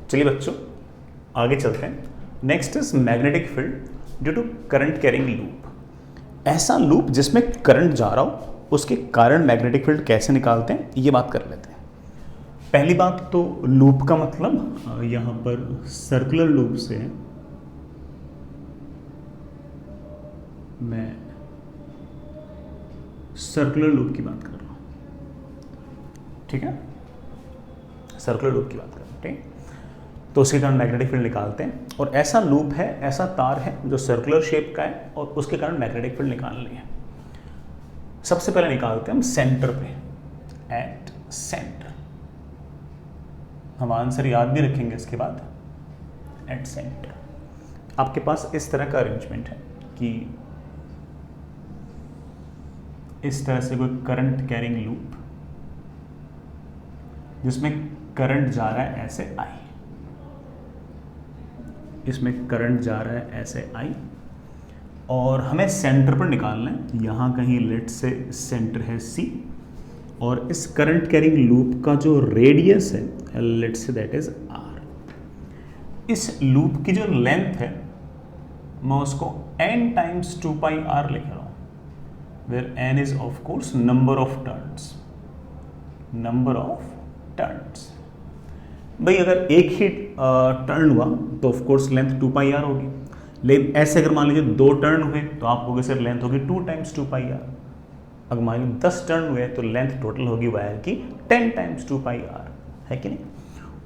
चलिए बच्चों आगे चलते हैं। Next is magnetic field due to current carrying loop. ऐसा लूप जिसमें करंट जा रहा हो उसके कारण मैग्नेटिक फील्ड कैसे निकालते हैं ये बात कर लेते हैं। पहली बात तो लूप का मतलब यहां पर सर्कुलर लूप से मैं सर्कुलर लूप की बात कर रहा हूं, ठीक है, सर्कुलर लूप की बात कर रहा हूं, ठीक। तो उसके कारण मैग्नेटिक फील्ड निकालते हैं और ऐसा लूप है, ऐसा तार है जो सर्कुलर शेप का है और उसके कारण मैग्नेटिक फील्ड निकालनी है। सबसे पहले निकालते हैं हम सेंटर पे, एट सेंटर। हम आंसर याद भी रखेंगे इसके बाद, एट सेंटर। आपके पास इस तरह का अरेंजमेंट है कि इस तरह से कोई करंट कैरिंग लूप जिसमें करंट जा रहा है ऐसे आई, इसमें करंट जा रहा है ऐसे आई और हमें सेंटर पर निकालना है। यहां कहीं लेट से सेंटर है सी और इस करंट कैरिंग लूप का जो रेडियस है let say that is R. इस लूप की जो लेंथ है मैं उसको n टाइम्स 2 पाई आर लिख रहा हूं, where n is of course number of turns, number of turns. भाई अगर एक ही टर्न हुआ तो of course length 2 pi R होगी, लेकिन ऐसे अगर मान लीजिए 2 टर्न हुए तो आप होगी सिर्फ लेंथ होगी 2 टाइम्स 2 पाई आर। अगर मान लीजिए 10 टर्न हुए तो लेंथ टोटल होगी वायर की 10 टाइम्स 2 पाई आर, है कि नहीं।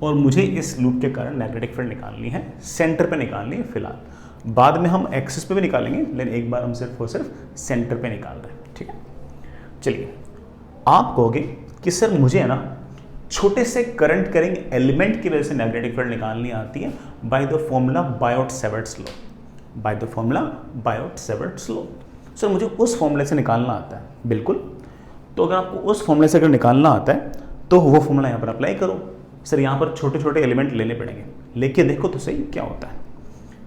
और मुझे इस लूप के कारण मैग्नेटिक फील्ड निकालनी है, सेंटर पे निकालनी है फिलहाल। बाद में हम एक्सिस पे भी निकालेंगे लेकिन एक बार हम सिर्फ और सिर्फ सेंटर पे निकाल रहे हैं, ठीक है। चलिए आप कहोगे कि सर मुझे है ना छोटे से करंट कैरिंग एलिमेंट की वजह से मैग्नेटिक फील्ड निकालनी आती है by the formula Biot Savart's law, by the formula Biot Savart's law. Sir मुझे उस फॉर्मूले से निकालना आता है, बिल्कुल। तो अगर आपको उस फॉर्मूले से अगर निकालना आता है तो वो फॉर्मूला यहाँ पर अप्लाई करो। सर यहाँ पर छोटे छोटे एलिमेंट लेने पड़ेंगे, लेके देखो तो सही क्या होता है।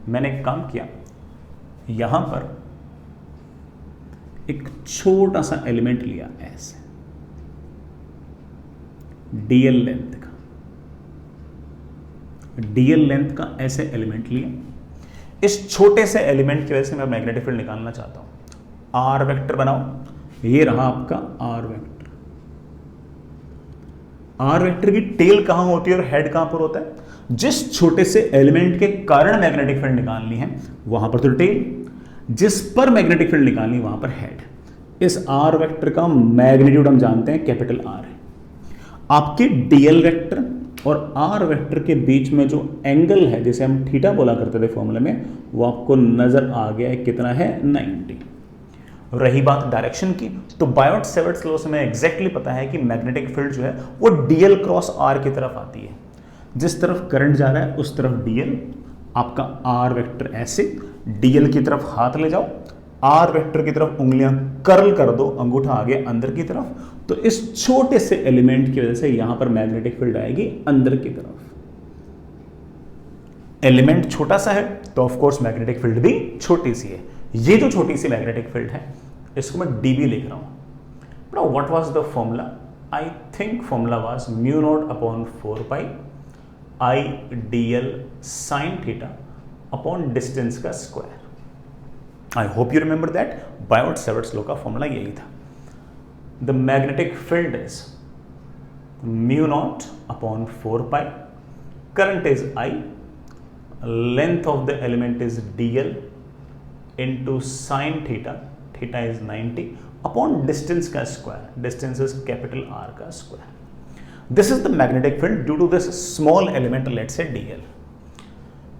मैंने एक काम किया, यहाँ पर एक छोटा सा एलिमेंट लिया ऐसे डीएल लेंथ का, डीएल लेंथ का ऐसे एलिमेंट लिया। इस छोटे से एलिमेंट की वजह से मैं मैग्नेटिक फील्ड निकालना चाहता हूं। आर वेक्टर बनाओ, ये रहा आपका आर वेक्टर। आर वेक्टर की टेल कहां होती है और हेड कहां पर होता है? जिस छोटे से एलिमेंट के कारण मैग्नेटिक फील्ड निकालनी है वहां पर तो टेल, जिस पर मैग्नेटिक फील्ड निकालनी वहां पर हेड। इस आर वेक्टर का मैग्नीट्यूड हम जानते हैं कैपिटल आर है। आपके डीएल वेक्टर और आर वेक्टर के बीच में जो एंगल है जिसे हम थीटा बोला करते थे फॉर्मूले में, वो आपको नजर आ गया है, कितना है 90। रही बात डायरेक्शन की, तो बायोट-सैवर्ट्स लॉ से हमें एग्जैक्टली पता है कि मैग्नेटिक फील्ड जो है वो डीएल क्रॉस आर की तरफ आती है। जिस तरफ करंट जा रहा है उस तरफ डीएल, आपका आर वेक्टर ऐसे डीएल की तरफ हाथ ले जाओ, आर वेक्टर की तरफ उंगलियां कर्ल कर दो, अंगूठा आगे अंदर की तरफ, तो इस छोटे से एलिमेंट की वजह से यहां पर मैग्नेटिक फील्ड आएगी अंदर की तरफ। एलिमेंट छोटा सा है तो ऑफ कोर्स मैग्नेटिक फील्ड भी छोटी सी है। ये जो छोटी सी मैग्नेटिक फील्ड है इसको मैं डीबी लिख रहा हूं। Now what was the formula? I think formula was mu naught upon 4 pi I DL sine theta upon distance का square. I hope you remember that. Biot Savart's law का फॉर्मूला यही था। The magnetic field is mu naught upon 4 pi, current is I, length of the element is DL into sin theta, theta is 90 upon distance का square, distance is capital R का square. This is the magnetic field due to this small element, let's say DL.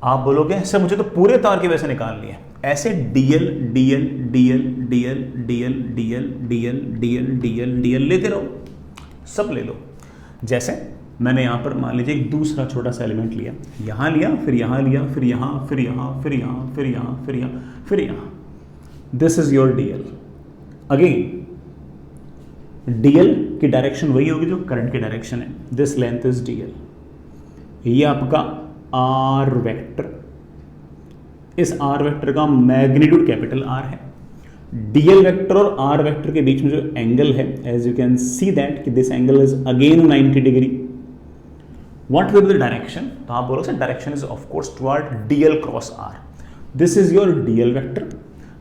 आप बोलोगे sir मुझे तो पूरे तार की वजह से निकालनी है, ऐसे DL DL DL DL DL DL DL DL DL DL लेते रहो, सब ले लो। जैसे मैंने यहाँ पर मान लीजिए एक दूसरा छोटा सा एलिमेंट लिया, यहाँ लिया, फिर यहाँ लिया, फिर यहाँ, फिर यहाँ, फिर यहाँ, फिर यहाँ, फिर यहाँ, फिर यहाँ। This is your DL. Again DL की डायरेक्शन वही होगी जो करंट की डायरेक्शन है। This length is DL. ये आपका आर वेक्टर, इस आर वेक्टर का मैग्नीट्यूड कैपिटल आर है। डीएल वेक्टर और आर वेक्टर के बीच में जो एंगल है, as you can see that कि this angle is again 90 degree. What will be the direction, तो आप बोलो sir direction is of course toward DL cross R, this is your DL vector,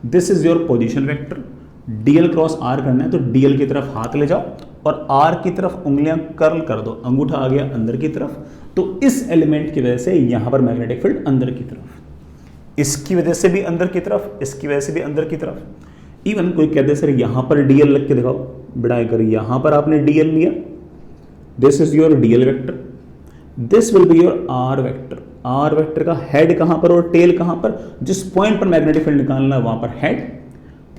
this is your position vector, DL cross R करना है तो DL की तरफ हाथ ले जाओ और आर की तरफ उंगलियां कर्ल कर दो, अंगूठा आ गया अंदर की तरफ, तो इस एलिमेंट की वजह से यहां पर मैग्नेटिक फील्ड अंदर की तरफ, इसकी वजह से भी अंदर की तरफ, इसकी वजह से भी अंदर की तरफ। इवन कोई कहते सर यहां पर डीएल लग के दिखाओ, बड़ा कर यहां पर आपने डीएल लिया, this is your DL vector, this will be your R vector, R vector का हेड कहां पर और टेल कहां पर, जिस पॉइंट पर मैग्नेटिक फील्ड निकालना है वहां पर हेड,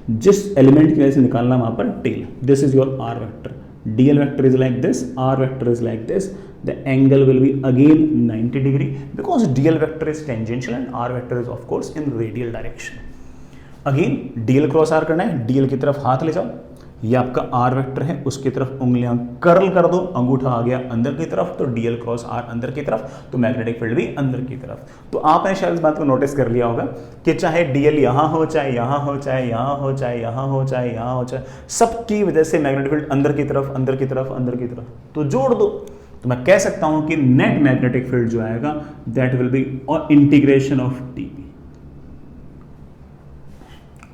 जिस एलिमेंट की वजह से निकालना वहां पर tail, this is your R vector, DL vector is like this, R vector is like this, the angle will be again 90 degree because dl vector is tangential and r vector is of course in radial direction. Again dl cross r करना है, dl की तरफ हाथ ले जाओ, ये आपका r vector है, उसकी तरफ उंगलियां कर्ल कर दो, अंगूठा आ गया अंदर की तरफ तो dl क्रॉस r अंदर की तरफ, तो मैग्नेटिक फील्ड भी अंदर की तरफ। तो आपने शायद इस बात को नोटिस कर लिया होगा कि चाहे dl यहां हो, चाहे यहां हो, चाहे यहां हो, चाहे यहां हो, चाहे यहां हो, चाहे सबकी वजह से मैग्नेटिक फील्ड अंदर की तरफ, अंदर की तरफ, अंदर की तरफ, तो जोड़ दो तो मैं कह सकता हूं कि नेट मैग्नेटिक फील्ड जो आएगा that will be integration of dp,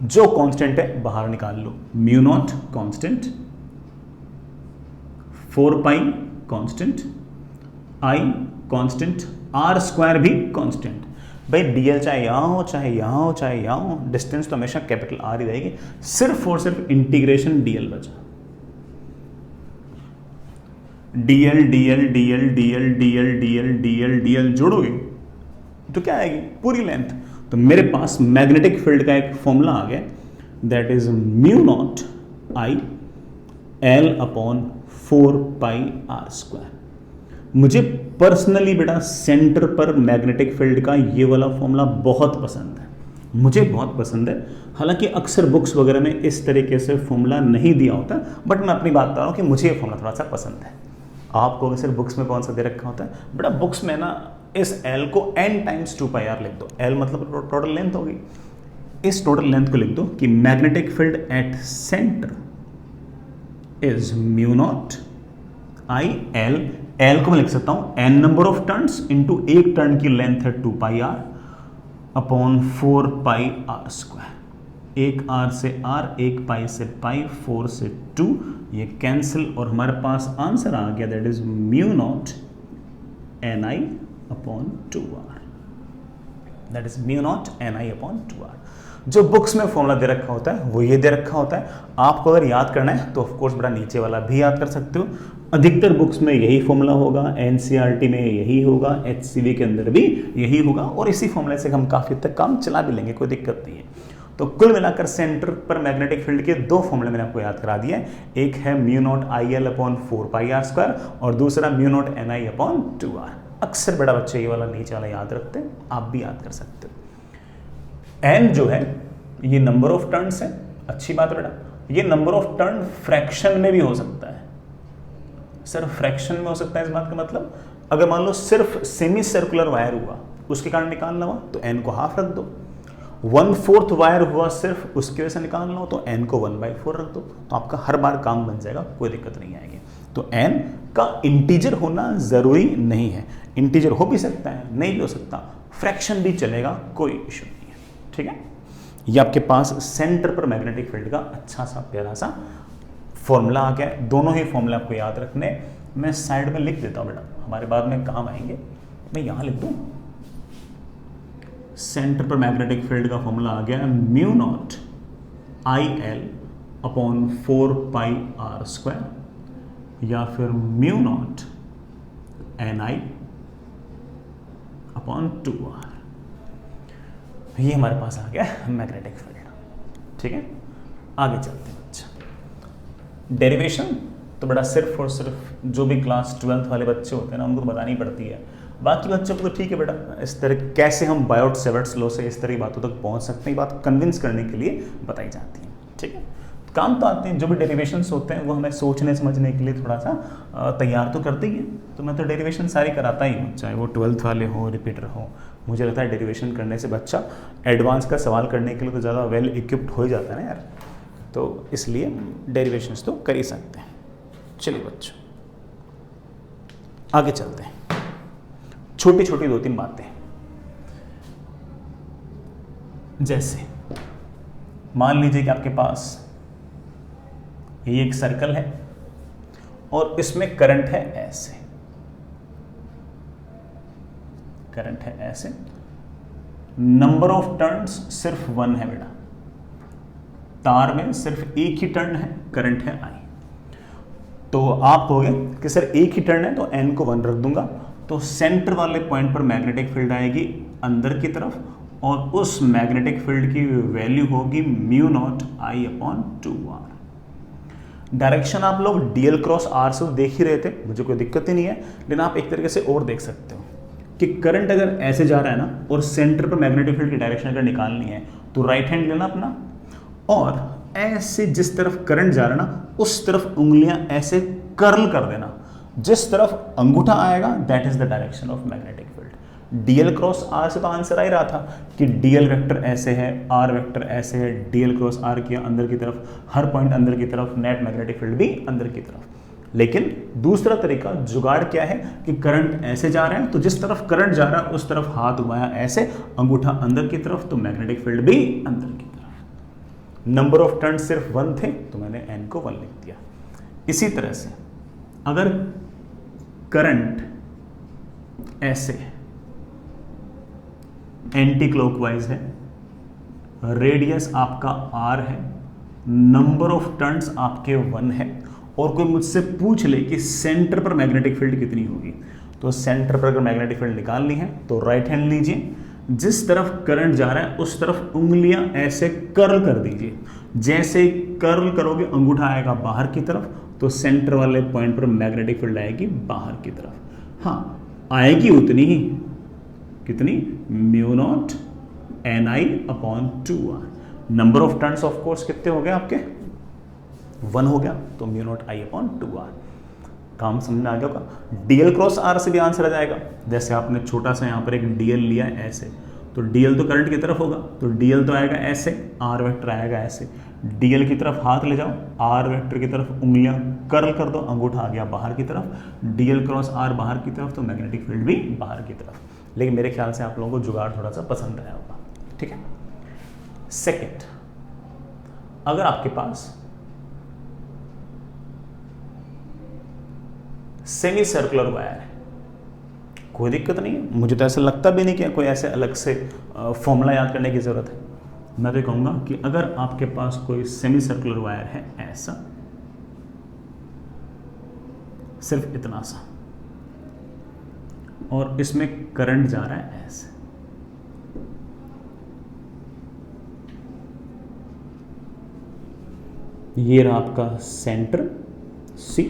जो कांस्टेंट है बाहर निकाल लो, mu naught constant, 4 pi constant, I constant, R square भी कांस्टेंट। भाई डीएल चाहे यहां हो, चाहे यहां हो, चाहे यहां हो, डिस्टेंस तो हमेशा कैपिटल आर ही रहेगी, सिर्फ और सिर्फ इंटीग्रेशन डीएल बचा, DL DL DL DL DL DL DL DL जोड़ोगे तो क्या आएगी पूरी लेंथ। तो मेरे पास मैग्नेटिक फील्ड का एक फॉर्मूला आ गया, that is mu naught I L upon 4 pi R square. मुझे पर्सनली बेटा सेंटर पर मैग्नेटिक फील्ड का ये वाला फॉर्मूला बहुत पसंद है, मुझे बहुत पसंद है। हालांकि अक्सर बुक्स वगैरह में इस तरीके से फॉर्मूला नहीं दिया होता, बट मैं अपनी बात कर रहा हूँ कि मुझे ये फॉर्मूला थोड़ा सा पसंद है। आपको सिर्फ बुक्स में कौन सा दे रखा होता है बेटा, बुक्स में ना इस L को n टाइम्स 2 पाई आर लिख दो, L मतलब टोटल लेंथ होगी, इस टोटल लेंथ को लिख दो कि magnetic field at centre is mu naught I L, L को मैं लिख सकता हूं n number of turns into एक टर्न की लेंथ है 2 pi R upon 4 pi R square, एक आर से आर, एक पाई से पाई, 4 से 2, ये कैंसिल और हमारे पास आंसर आ गया that is mu naught N I upon 2r, that is mu naught N I upon 2r। जो बुक्स में फॉर्मूला दे रखा होता है वो ये दे रखा होता है, आपको अगर याद करना है तो ऑफकोर्स बड़ा नीचे वाला भी याद कर सकते हो। अधिकतर बुक्स में यही फॉर्मूला होगा, एनसीईआरटी में यही होगा, एचसीवी के अंदर भी यही होगा, और इसी फॉर्मूले से हम काफी तक काम चला भी लेंगे, कोई दिक्कत नहीं है। तो कुल मिलाकर सेंटर पर मैग्नेटिक फील्ड के दो फॉर्मूले मैंने आपको याद करा दिए, एक है mu naught I L upon 4 pi R square और दूसरा mu naught N I upon 2r। अक्सर बड़ा बच्चे ये वाला नीचे वाला याद रखते हैं, आप भी याद कर सकते हो। एन जो है ये नंबर ऑफ टर्न्स है, अच्छी बात है बेटा, ये नंबर ऑफ टर्न फ्रैक्शन में भी हो सकता है। सर फ्रैक्शन में हो सकता है, इस बात का मतलब अगर मान लो सिर्फ सेमी सर्कुलर वायर हुआ उसके कारण निकालना हुआ तो एन को हाफ रख दो, 1/4 वायर हुआ सिर्फ उसकी वजह से निकालना हो तो n को 1/4 रख दो, तो आपका हर बार काम बन जाएगा, कोई दिक्कत नहीं आएगी। तो n का इंटीजर होना जरूरी नहीं है, इंटीजर हो भी सकता है, नहीं भी हो सकता, फ्रैक्शन भी चलेगा, कोई इशू नहीं है, ठीक है। ये आपके पास सेंटर पर मैग्नेटिक फील्ड का अच्छा सा प्यारा सा फॉर्मूला आ गया। दोनों ही फॉर्मूला आपको याद रखने, मैं साइड में लिख देता हूँ बेटा, हमारे बाद में काम आएंगे। मैं यहाँ लिख दूँ, सेंटर पर मैग्नेटिक फील्ड का फॉर्मूला आ गया mu naught I L upon 4 pi R square या फिर mu naught N I upon 2r। ये हमारे पास आ गया मैग्नेटिक फील्ड, ठीक है। आगे चलते हैं बच्चा, डेरिवेशन तो बड़ा सिर्फ और सिर्फ जो भी क्लास 12th वाले बच्चे होते हैं ना उनको तो बतानी पड़ती है, बाकी बच्चों को तो ठीक है बेटा। इस तरह कैसे हम बायोट-सेवर्ट्स लॉ से इस तरह की बातों तक पहुंच सकते हैं, बात कन्विंस करने के लिए बताई जाती है, ठीक है। काम तो आते हैं, जो भी डेरिवेशंस होते हैं वो हमें सोचने समझने के लिए थोड़ा सा तैयार तो करते ही हैं। तो मैं तो डेरिवेशन सारी कराता ही हूँ, चाहे वो 12th वाले हो, रिपीटर हो। मुझे लगता है डेरिवेशन करने से बच्चा एडवांस का सवाल करने के लिए तो ज़्यादा वेल इक्विप्ड हो जाता है ना यार, तो इसलिए डेरिवेशंस तो कर ही सकते हैं। चलिए बच्चों आगे चलते हैं। छोटी छोटी 2-3 बातें, जैसे मान लीजिए कि आपके पास ये एक सर्कल है और इसमें करंट है ऐसे, करंट है ऐसे, नंबर ऑफ टर्न्स सिर्फ 1 है बेटा, तार में सिर्फ एक ही टर्न है, करंट है I। तो आप कहोगे कि सर एक ही टर्न है तो n को 1 रख दूंगा, तो सेंटर वाले पॉइंट पर मैग्नेटिक फील्ड आएगी अंदर की तरफ और उस मैग्नेटिक फील्ड की वैल्यू होगी μ0I/2r। डायरेक्शन आप लोग dl क्रॉस r से देख ही रहे थे, मुझे कोई दिक्कत ही नहीं है, लेकिन आप एक तरीके से और देख सकते हो कि करंट अगर ऐसे जा रहा है ना और सेंटर पर मैग्नेटिक फील्ड की डायरेक्शन अगर निकालनी है तो राइट हैंड लेना अपना और ऐसे जिस तरफ करंट जा रहा है ना उस तरफ उंगलियां ऐसे कर्ल कर देना, जिस तरफ अंगूठा आएगा that is the direction of magnetic field. DL cross R से तो आंसर आ ही रहा था कि डीएल वेक्टर ऐसे है, आर वेक्टर ऐसे है, डीएल क्रॉस आर किया अंदर की तरफ, हर पॉइंट अंदर की तरफ, नेट मैग्नेटिक फील्ड भी अंदर की तरफ। लेकिन दूसरा तरीका जुगाड़ क्या है कि करंट ऐसे जा रहे हैं तो जिस तरफ करंट जा रहा है उस तरफ हाथ घुमाया ऐसे, अंगूठा अंदर की तरफ, तो मैग्नेटिक फील्ड भी अंदर की तरफ। नंबर ऑफ टर्न सिर्फ 1 थे तो मैंने n को 1 लिख दिया। इसी तरह से अगर करंट ऐसे एंटी क्लॉकवाइज है, रेडियस आपका r है, नंबर ऑफ टर्न्स आपके 1 है और कोई मुझसे पूछ ले कि सेंटर पर मैग्नेटिक फील्ड कितनी होगी, तो सेंटर पर अगर मैग्नेटिक फील्ड निकालनी है तो राइट हैंड लीजिए, जिस तरफ करंट जा रहा है उस तरफ उंगलियां ऐसे कर्ल कर दीजिए, जैसे कर्ल करोगे अंगूठा आएगा बाहर की तरफ तो सेंटर वाले पॉइंट पर मैग्नेटिक फील्ड आएगी बाहर की तरफ। हाँ आएगी उतनी ही, कितनी, μ0NI/2r। Number of turns of course कितने हो गए आपके, 1 हो गया, तो μ0I/2r। काम समझ में आ गया होगा। डीएल क्रॉस आर से भी आंसर आ जाएगा, जैसे आपने छोटा सा यहाँ पर एक डीएल लिया ऐसे, तो डीएल तो करंट की तरफ होगा तो डीएल तो आएगा ऐसे, आर वेक्टर आएगा ऐसे, डीएल की तरफ हाथ ले जाओ, आर वेक्टर की तरफ उंगलियां कर्ल कर दो, अंगूठा आ गया बाहर की तरफ, डीएल क्रॉस आर बाहर की तरफ तो मैग्नेटिक फील्ड भी बाहर की तरफ। लेकिन मेरे ख्याल से आप लोगों को जुगाड़ थोड़ा सा पसंद आया होगा, ठीक है। सेकेंड, अगर आपके पास सेमी सर्कुलर वायर है, कोई दिक्कत नहीं है, मुझे तो ऐसा लगता भी नहीं कि कोई ऐसे अलग से फॉर्मूला याद करने की जरूरत है। मैं तो कहूंगा कि अगर आपके पास कोई सेमी सर्कुलर वायर है ऐसा, सिर्फ इतना सा, और इसमें करंट जा रहा है ऐसे, ये रहा आपका सेंटर सी,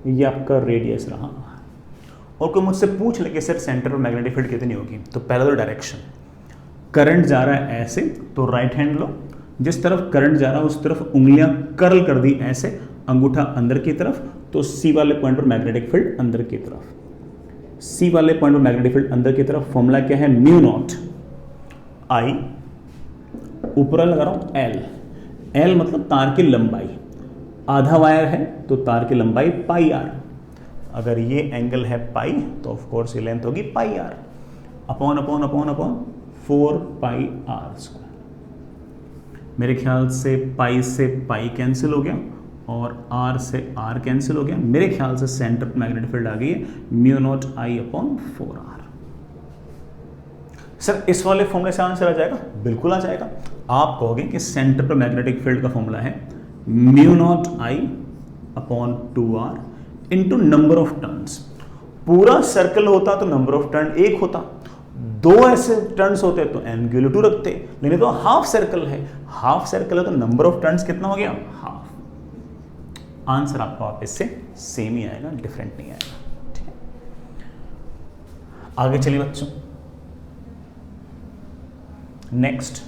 ये आपका रेडियस रहा, और कोई मुझसे पूछ ले कि सर सेंटर पर मैग्नेटिक फील्ड कितनी होगी, तो पहला तो डायरेक्शन, करंट जा रहा है ऐसे तो राइट हैंड लो, जिस तरफ करंट जा रहा है उस तरफ उंगलियां कर्ल कर दी ऐसे, अंगूठा अंदर की तरफ, तो सी वाले पॉइंट पर मैग्नेटिक फील्ड अंदर की तरफ, सी वाले पॉइंट पर मैग्नेटिक फील्ड अंदर की तरफ। फॉर्मूला क्या है, μ0I, ऊपर लगा रहा हूं L, L मतलब तार की लंबाई, आधा वायर है तो तार की लंबाई पाई आर, अगर ये एंगल है पाई तो ऑफ कोर्स ये लेंथ होगी pi R, upon upon upon upon 4 pi R square. मेरे ख्याल से पाई कैंसिल हो गया और आर से आर कैंसिल हो गया, मेरे ख्याल से सेंटर पर मैग्नेटिक फील्ड आ गई है μ0I/4r। सर इस वाले फॉर्मूले से आंसर आ जाएगा, बिल्कुल आ जाएगा। आप कहोगे कि सेंटर पर मैग्नेटिक फील्ड का फॉर्मूला है μ0I/2r into number of turns. पूरा सर्कल होता तो नंबर ऑफ टर्न 1 होता, 2 ऐसे टर्न्स होते तो n की वैल्यू 2 रखते, लेकिन तो हाफ सर्कल है, हाफ सर्कल है तो नंबर ऑफ टर्न्स कितना हो गया, हाफ। आंसर आपका वापस से सेम ही आएगा, डिफरेंट नहीं आएगा, ठीक है। आगे चलिए बच्चों, नेक्स्ट,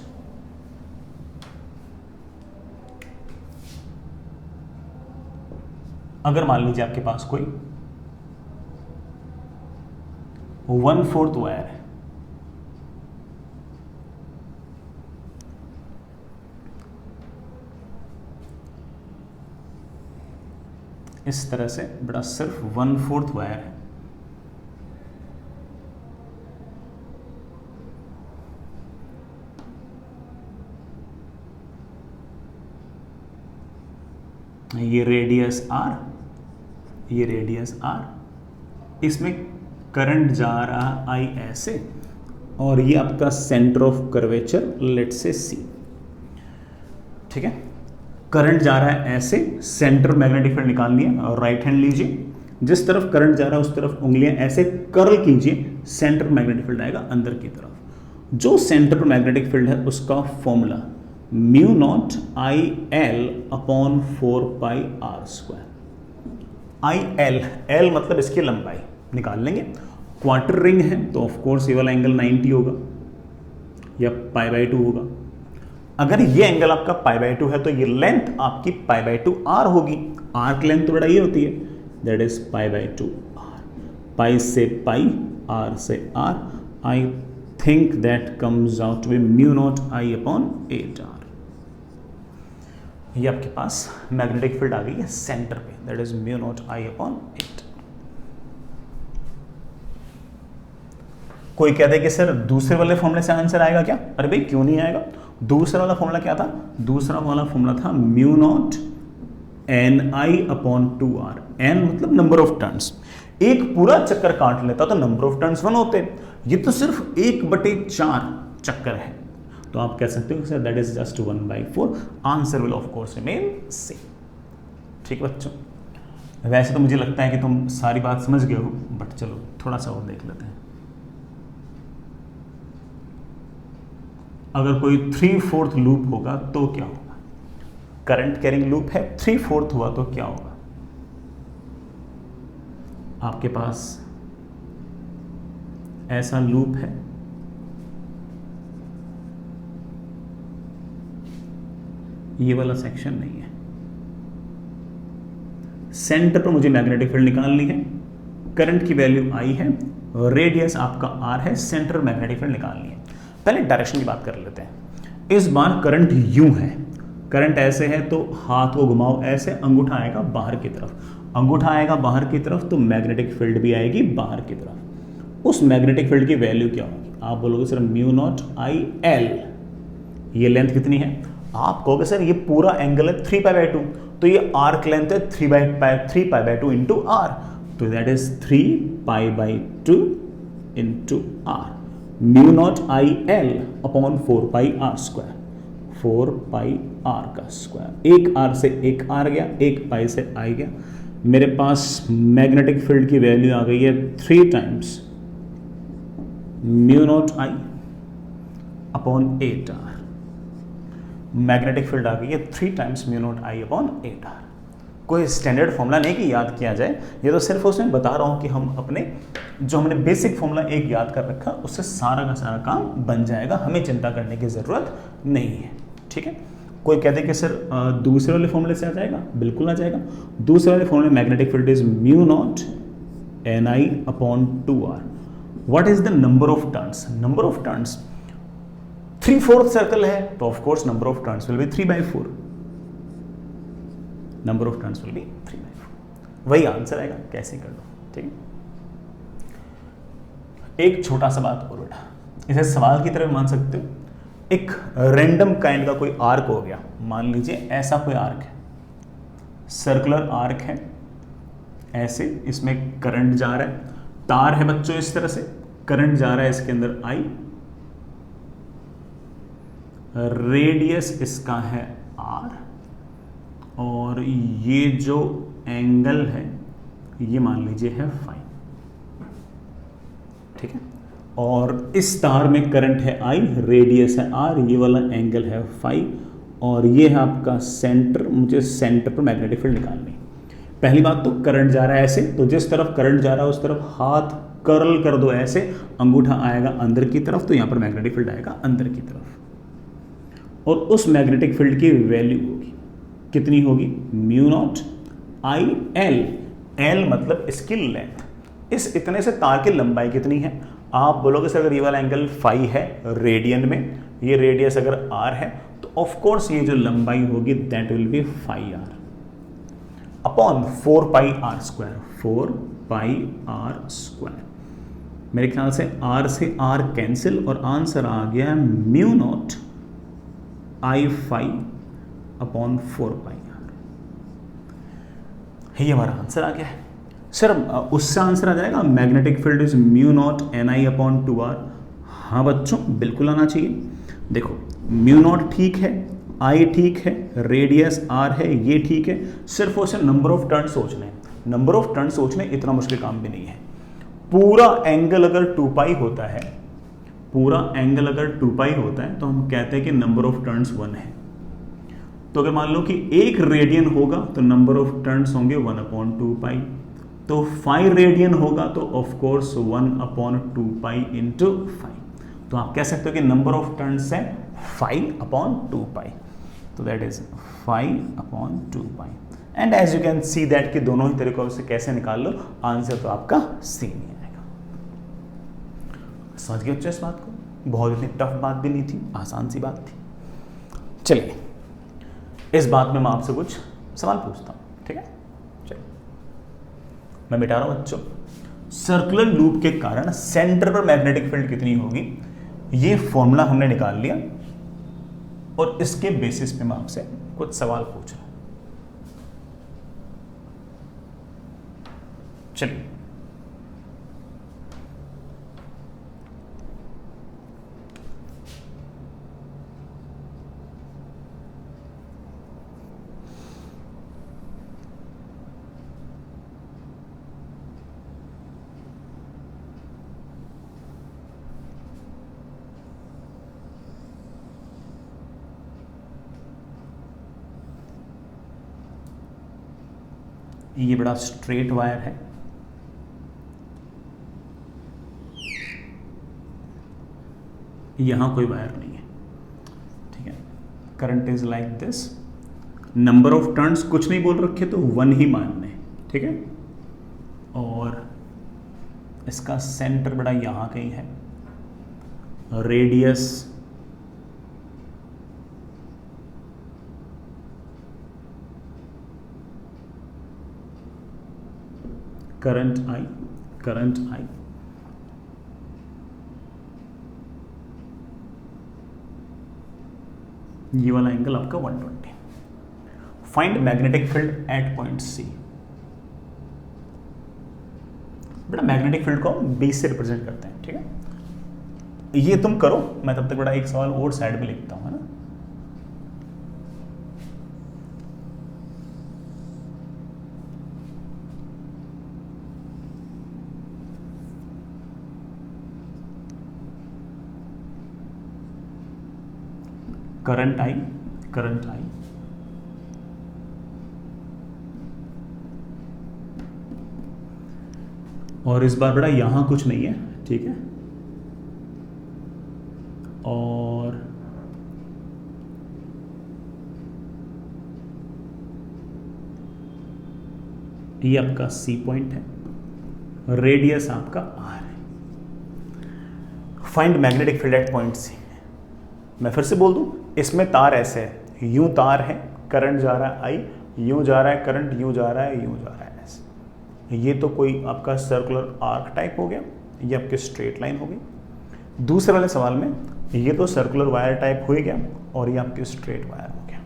अगर मान लीजिए आपके पास कोई 1/4 वायर है, इस तरह से बड़ा सिर्फ 1/4 वायर है, ये रेडियस आर, ये रेडियस आर, इसमें करंट जा रहा आई ऐसे, और ये आपका सेंटर ऑफ कर्वेचर लेट से सी। ठीक है, करंट जा रहा है ऐसे, सेंटर मैग्नेटिक फील्ड निकाल लिया, और राइट हैंड लीजिए, जिस तरफ करंट जा रहा है उस तरफ उंगलियां ऐसे कर्ल कीजिए, सेंटर मैग्नेटिक फील्ड आएगा अंदर की तरफ। जो सेंटर पर मैग्नेटिक फील्ड है उसका formula mu naught I L upon 4 pi R square. I L, L मतलब इसकी लंबाई निकाल लेंगे। क्वार्टर रिंग है तो ऑफ कोर्स ये वाला एंगल 90 होगा या पाई बाई 2 होगा। अगर ये एंगल आपका पाई बाई 2 है तो ये लेंथ आपकी पाई बाई 2 आर होगी। आर की लेंथ तो बड़ा ये होती है, that is pi by 2 R. Pi से पाई, आर से R, I think that comes out to be mu naught I upon 8 R. ये आपके पास मैग्नेटिक फील्ड आ गई है सेंटर पे, that is mu naught I upon 8। कोई कहते कि सर दूसरे वाले फॉर्मूले से आंसर आएगा क्या? अरे भाई क्यों नहीं आएगा। दूसरा वाला फॉर्मूला क्या था? दूसरा वाला फॉर्मूला था mu naught N I upon 2 R. N मतलब नंबर ऑफ टर्न्स। एक पूरा चक्कर काट लेता तो नंबर ऑफ टर्न्स 1 होते, ये तो सिर्फ 1/4 चक्कर है, तो आप कह सकते हो sir that is just 1/4। Answer will of course remain same. ठीक बच्चों, वैसे तो मुझे लगता है कि तुम सारी बात समझ गए हो, बट चलो थोड़ा सा और देख लेते हैं। अगर कोई 3/4 लूप होगा तो क्या होगा? करंट कैरिंग लूप है, 3/4 हुआ तो क्या होगा? आपके पास ऐसा लूप है, ये वाला सेक्शन नहीं है, सेंटर पर मुझे मैग्नेटिक फील्ड निकालनी है, करंट की वैल्यू आई है, रेडियस आपका आर है, सेंटर मैग्नेटिक फील्ड निकालनी है। पहले डायरेक्शन की बात कर लेते हैं। इस बार करंट यूं है, करंट ऐसे है तो हाथ को घुमाओ ऐसे, अंगूठा आएगा बाहर की तरफ, अंगूठा आएगा बाहर की तरफ तो मैग्नेटिक फील्ड भी आएगी बाहर की तरफ। उस मैग्नेटिक फील्ड की वैल्यू क्या होगी? आप बोलोगे sir mu naught I L. ये लेंथ कितनी है? आप कहोगे सर ये पूरा एंगल है 3π/2, तो ये आर्क लेंथ है 3π/2 इंटू आर, तो that is 3π/2 into R. Mu naught I L upon 4 R square, 4 R का स्क्वायर। एक आर से एक आर गया, एक पाई से आई गया, मेरे पास मैग्नेटिक फील्ड की वैल्यू आ गई है 3 times mu naught I upon 8 R. Magnetic field आ गई है 3 times mu naught I upon 8 R. कोई स्टैंडर्ड फॉर्मूला नहीं कि याद किया जाए, ये तो सिर्फ उसमें बता रहा हूं कि हम अपने जो हमने बेसिक फॉर्मूला एक याद कर रखा उससे सारा का सारा काम बन जाएगा, हमें चिंता करने की जरूरत नहीं है। ठीक है, कोई कहते कि सर दूसरे वाले फॉर्मूले से आ जाएगा, बिल्कुल आ जाएगा। दूसरे वाले फॉर्मूले magnetic field is mu naught N I upon 2 R. What is the number of turns? Number of turns 3/4 circle है तो of course number of turns will be 3/4। Number of turns will be 3/4, वही answer आएगा, कैसे कर लो। ठीक है, एक छोटा सा बात और बेटा, इसे सवाल की तरह मान सकते हो। एक रैंडम काइंड का कोई आर्क हो गया, मान लीजिए ऐसा कोई आर्क है, सर्कुलर आर्क है ऐसे, इसमें करंट जा रहा है, तार है बच्चों इस तरह से, करंट जा रहा है इसके अंदर आई, रेडियस इसका है आर, और ये जो एंगल है ये मान लीजिए है फाई। ठीक है, और इस तार में करंट है आई, रेडियस है आर, ये वाला एंगल है फाई, और ये है आपका सेंटर। मुझे सेंटर पर मैग्नेटिक फील्ड निकालनी। पहली बात तो करंट जा रहा है ऐसे, तो जिस तरफ करंट जा रहा है उस तरफ हाथ कर्ल कर दो ऐसे, अंगूठा आएगा अंदर की तरफ, तो यहां पर मैग्नेटिक फील्ड आएगा अंदर की तरफ, और उस मैग्नेटिक फील्ड की वैल्यू होगी कितनी होगी? Mu naught I L. L मतलब इसकी लेंथ, इस इतने से तार की लंबाई कितनी है? आप बोलोगे सर अगर ये वाला एंगल फाई है रेडियन में, ये रेडियस अगर आर है, तो ऑफ कोर्स ये जो लंबाई होगी that will be phi R upon 4 R square, 4 R square. मेरे ख्याल से आर से आर कैंसिल, और आंसर आ गया mu naught I phi upon 4 R. ये हमारा आंसर आ गया है सर। उससे आंसर आ जाएगा magnetic field is mu not NI upon 2R। हाँ बच्चों बिल्कुल आना चाहिए। देखो म्यू नॉट ठीक है, I ठीक है, रेडियस R है, ये ठीक है। सिर्फ और सिर्फ नंबर ऑफ टर्न सोचने, नंबर ऑफ टर्न सोचने इतना मुश्किल काम भी नहीं है। पूरा एंगल अगर 2 पाई होता है, पूरा एंगल अगर 2 पाई होता है तो हम कहते हैं कि नंबर ऑफ टर्न्स 1 है। तो अगर मान लो कि 1 रेडियन होगा तो नंबर ऑफ टर्न्स होंगे 1 अपॉन 2 पाई। तो 5 रेडियन होगा तो of course 1 upon 2 pi into 5। तो आप कह सकते हो कि नंबर ऑफ टर्न्स है 5 अपॉन 2 पाई। तो that is 5 upon 2 pi. And as you can see that कि दोनों ही तरीकों से कैसे निकाल लो, आंसर तो आपका सेम ही आएगा। समझ गए बच्चों इस बात को? बहुत इतनी टफ बात भी नहीं थी, आसान सी बात थी। चलिए इस बात में मैं आपसे कुछ सवाल पूछता हूं, ठीक है? चलिए मैं मिटा रहा हूं बच्चों। सर्कुलर लूप के कारण सेंटर पर मैग्नेटिक फील्ड कितनी होगी, ये फॉर्मूला हमने निकाल लिया और इसके बेसिस पे मैं आपसे कुछ सवाल पूछ रहा हूं। चलिए ये बड़ा स्ट्रेट वायर है, यहां कोई वायर नहीं है, ठीक है? Current is like this. Number of turns कुछ नहीं बोल रखे तो 1 ही मानने, ठीक है? और इसका सेंटर बड़ा यहां कहीं है, radius current I, current I, ये वाला एंगल आपका 120। Find magnetic field at point C। बेटा मैग्नेटिक फील्ड को हम B से रिप्रेजेंट करते हैं, ठीक है? ये तुम करो, मैं तब तक बड़ा एक सवाल और साइड में लिखता हूं, है ना? करंट I, करंट I, और इस बार बड़ा यहां कुछ नहीं है, ठीक है? और ये आपका C पॉइंट है, रेडियस आपका R है। Find magnetic field at point C। मैं फिर से बोल दूं, इसमें तार ऐसे है, यूं तार है, करंट जा रहा है I, यूं जा रहा है करंट, यूं जा रहा है, यूं जा रहा है ऐसे। ये तो कोई आपका सर्कुलर आर्क टाइप हो गया, ये आपकी स्ट्रेट लाइन हो गई। दूसरे वाले सवाल में ये तो सर्कुलर वायर टाइप हो गया और ये आपकी स्ट्रेट वायर हो गया।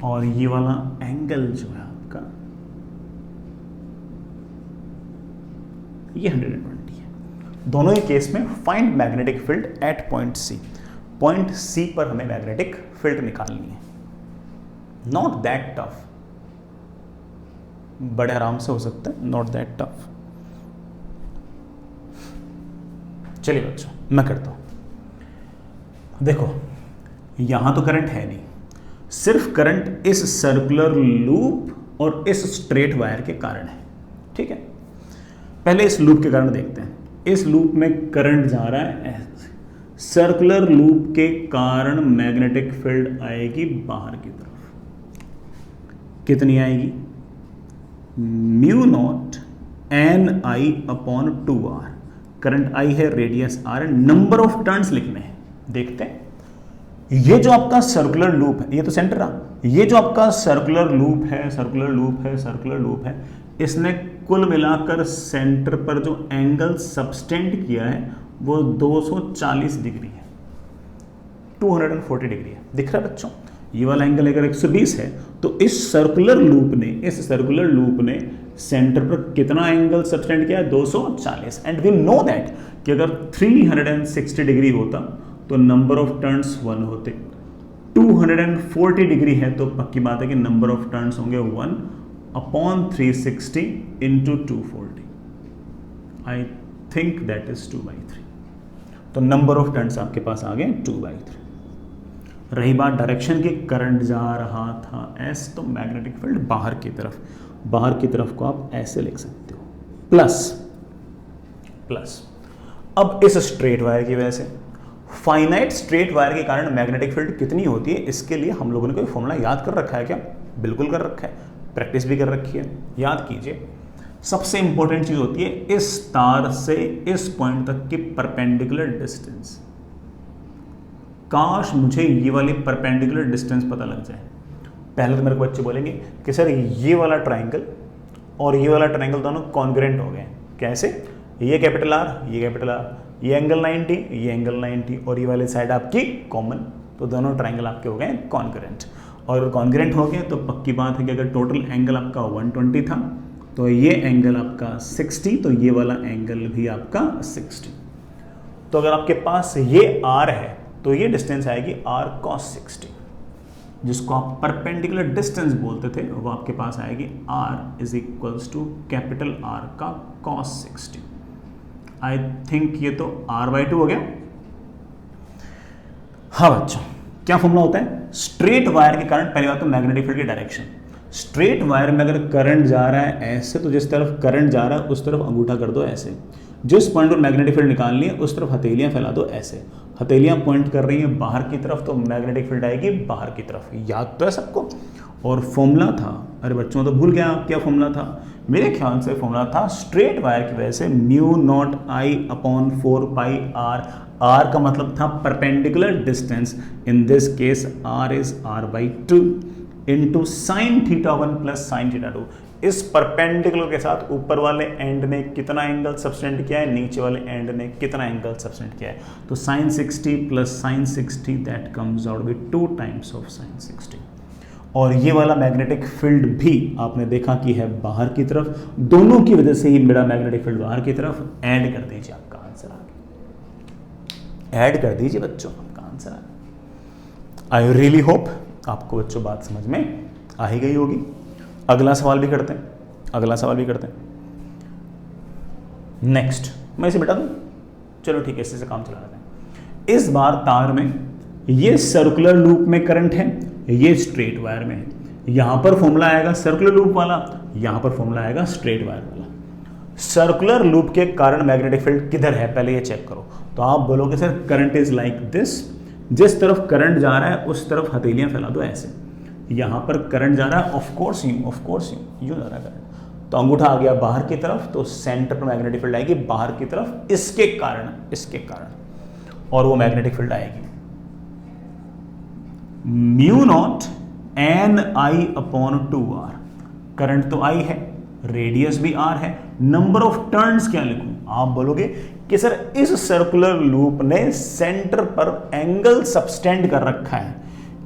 और ये वाला एंगल जो है आपका ये 120 है। दोनों ही केस में find magnetic field at point C। Point C पर हमें मैग्नेटिक फील्ड निकालनी है। नॉट दैट टफ, बड़े आराम से हो सकता है, नॉट दैट टफ। चलिए बच्चों मैं करता हूं। देखो यहां तो करंट है नहीं, सिर्फ करंट इस सर्कुलर लूप और इस स्ट्रेट वायर के कारण है, ठीक है? पहले इस लूप के कारण देखते हैं। इस लूप में करंट जा रहा है, सर्कुलर लूप के कारण मैग्नेटिक फील्ड आएगी बाहर की तरफ। कितनी आएगी? Mu naught NI upon 2R। Current I है, रेडियस R है, नंबर ऑफ टर्न्स लिखने हैं। देखते हैं ये जो आपका सर्कुलर लूप है, ये तो सेंटर रहा, ये जो आपका सर्कुलर लूप है, सर्कुलर लूप है, सर्कुलर लूप है, इसने कुल मिलाकर सेंटर पर जो एंगल सबस्टेंड किया है वो 240 डिग्री है, 240 डिग्री है। दिख रहा है बच्चों? ये वाला एंगल अगर 120 है तो इस सर्कुलर लूप ने सेंटर पर कितना एंगल सबटेंड किया है? 240। एंड वी नो दैट कि अगर 360 डिग्री होता तो नंबर ऑफ टर्न्स 1 होते, 240 डिग्री है तो पक्की बात है कि नंबर ऑफ टर्न्स होंगे 1/360 into 240। I think that is 2/3। तो नंबर ऑफ टर्न्स आपके पास आ गए 2/3। रही बात डायरेक्शन की, करंट जा रहा था एस, तो मैग्नेटिक फील्ड बाहर की तरफ को आप ऐसे लिख सकते हो, प्लस। अब इस स्ट्रेट वायर की वजह से, फाइनाइट स्ट्रेट वायर के कारण मैग्नेटिक फील्ड कितनी होती है, इसके लिए हम लोगों ने कोई फॉर्मूला याद कर रखा है क्या? बिल्कुल कर रखा है, प्रैक्टिस भी कर रखी है। याद कीजिए, सबसे इंपॉर्टेंट चीज होती है इस तार से इस पॉइंट तक की परपेंडिकुलर डिस्टेंस। काश मुझे ये वाली परपेंडिकुलर डिस्टेंस पता लग जाए। पहले तो मेरे को बच्चे बोलेंगे कि सर ये वाला ट्राइंगल और ये वाला ट्राइंगल दोनों कॉन्ग्रुएंट हो गए। कैसे? ये कैपिटल आर, ये कैपिटल आर, ये एंगल 90, ये एंगल 90 और ये वाली साइड आपकी कॉमन, तो दोनों ट्राइंगल आपके हो गए कॉन्ग्रुएंट। और अगर कॉन्ग्रुएंट हो गए तो पक्की बात है कि अगर टोटल एंगल आपका 120 था तो ये एंगल आपका 60, तो ये वाला एंगल भी आपका 60। तो अगर आपके पास ये आर है तो ये डिस्टेंस आएगी r cos 60, जिसको आप परपेंडिकुलर डिस्टेंस बोलते थे, वो आपके पास आएगी r is equals to capital R का cos 60। आई थिंक ये तो r/2 हो गया। हाँ बच्चों, क्या फॉर्मूला होता है? स्ट्रेट वायर के कारण पहली बात तो मैग्नेटिक फील्ड की डायरेक्शन। स्ट्रेट वायर में अगर करंट जा रहा है ऐसे, तो जिस तरफ करंट जा रहा है उस तरफ अंगूठा कर दो ऐसे, जिस पॉइंट पर मैग्नेटिक फील्ड निकालनी है उस तरफ हथेलियां फैला दो ऐसे। हथेलियां पॉइंट कर रही हैं बाहर की तरफ, तो मैग्नेटिक फील्ड आएगी बाहर की तरफ। याद तो है सबको? और फॉर्मूला था, अरे बच्चों तो भूल गया क्या फॉर्मूला था? मेरे ख्याल से फॉर्मूला था स्ट्रेट वायर की वजह से μ0I/4πr। r का मतलब था perpendicular distance, in this case r is r/2 into sine theta 1 plus sine theta 2। इस परपेंडिकुलर के साथ ऊपर वाले एंड ने कितना एंगल सबटेंड किया है, नीचे वाले एंड ने कितना एंगल सबटेंड किया है, तो sine 60 plus sine 60 that comes out with 2 times of sine 60। और ये वाला मैग्नेटिक फील्ड भी आपने देखा कि है बाहर की तरफ, दोनों की वजह से ही मेरा मैग्नेटिक फील्ड बाहर की तरफ। ऐड कर दीजिए, आपका आंसर आ गया। ऐड कर दीजिए बच्चों, आपका आंसर आ गया। आई रियली होप आपको बच्चों बात समझ में आ ही गई होगी। अगला सवाल भी करते हैं, नेक्स्ट मैं इसे मिटा दूं? चलो ठीक है, इसी से काम चला लेते हैं। इस बार तार में ये सर्कुलर लूप में करंट है, ये स्ट्रेट वायर में है। यहां पर फॉर्मूला आएगा सर्कुलर लूप वाला, यहां पर फॉर्मूला आएगा स्ट्रेट वायर वाला। सर्कुलर लूप के कारण मैग्नेटिक फील्ड किधर है पहले ये चेक करो। तो आप बोलोगे sir current is like this, जिस तरफ करंट जा रहा है उस तरफ हथेलियां फैला दो ऐसे। यहां पर करंट जा रहा है, ऑफ कोर्स यूं जा रहा है करंट, तो अंगूठा आ गया बाहर की तरफ, तो सेंटर पर मैग्नेटिक फील्ड आएगी बाहर की तरफ, इसके कारण, और वो मैग्नेटिक फील्ड आएगी μ0NI/2r। करंट तो I है, रेडियस भी R है, नंबर ऑफ टर्न्स क्या लिखूं? आप बोलोगे कि सर इस सर्कुलर लूप ने सेंटर पर एंगल सबटेंड कर रखा है।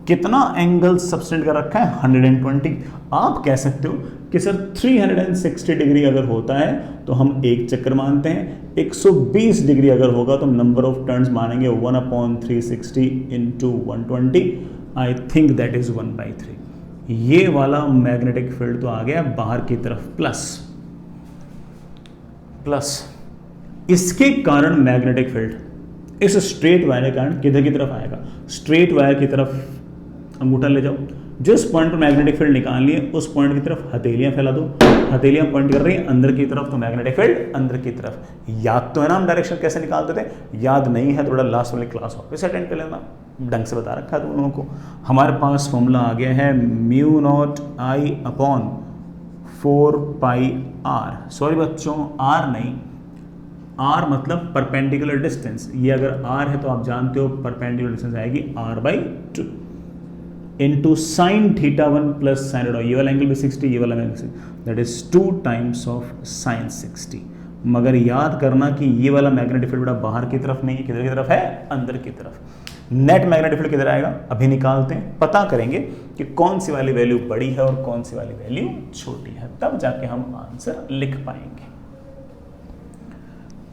कितना एंगल सबटेंड कर रखा है? 120। आप कह सकते हो कि सर 360 डिग्री अगर होता है तो हम एक चक्कर मानते हैं, 120 डिग्री अगर होगा तो नंबर ऑफ टर्न्स मानेंगे 1/360 into 120। I think that is 1/3। ये वाला मैग्नेटिक फील्ड तो आ गया बाहर की तरफ, प्लस इसके कारण मैग्नेटिक फील्ड इस स्ट्रेट वायर के कारण किधर की तरफ आएगा? स्ट्रेट वायर की तरफ अंगूठा ले जाओ, जिस पॉइंट पर मैग्नेटिक फील्ड निकालनी है उस पॉइंट की तरफ हथेलियां फैला दो। हथेलियां पॉइंट कर रही हैं अंदर की तरफ, तो मैग्नेटिक फील्ड अंदर की तरफ। याद तो है ना हम डायरेक्शन कैसे निकालते थे? याद नहीं है थोड़ा लास्ट वाली क्लास वापस अटेंड कर लेना, ढंग से बता रखा है तुम लोगों को। हमारे पास फॉर्मूला आ गया है μ0I/4πr। सॉरी बच्चों, r नहीं, r मतलब परपेंडिकुलर डिस्टेंस। ये अगर r है तो आप जानते हो परपेंडिकुलर डिस्टेंस आएगी r/2 into sine theta 1 plus sine theta. ये वाला एंगल भी 60, ये वाला angle 60, that is 2 times of sine 60। मगर याद करना कि ये वाला मैग्नेटिक फील्ड बाहर की तरफ नहीं है, किधर की तरफ है? अंदर की तरफ। नेट मैग्नेटिक फील्ड किधर आएगा अभी निकालते हैं, पता करेंगे कि कौन सी वाली वैल्यू बड़ी है और कौन सी वाली वैल्यू छोटी है, तब जाके हम आंसर लिख पाएंगे।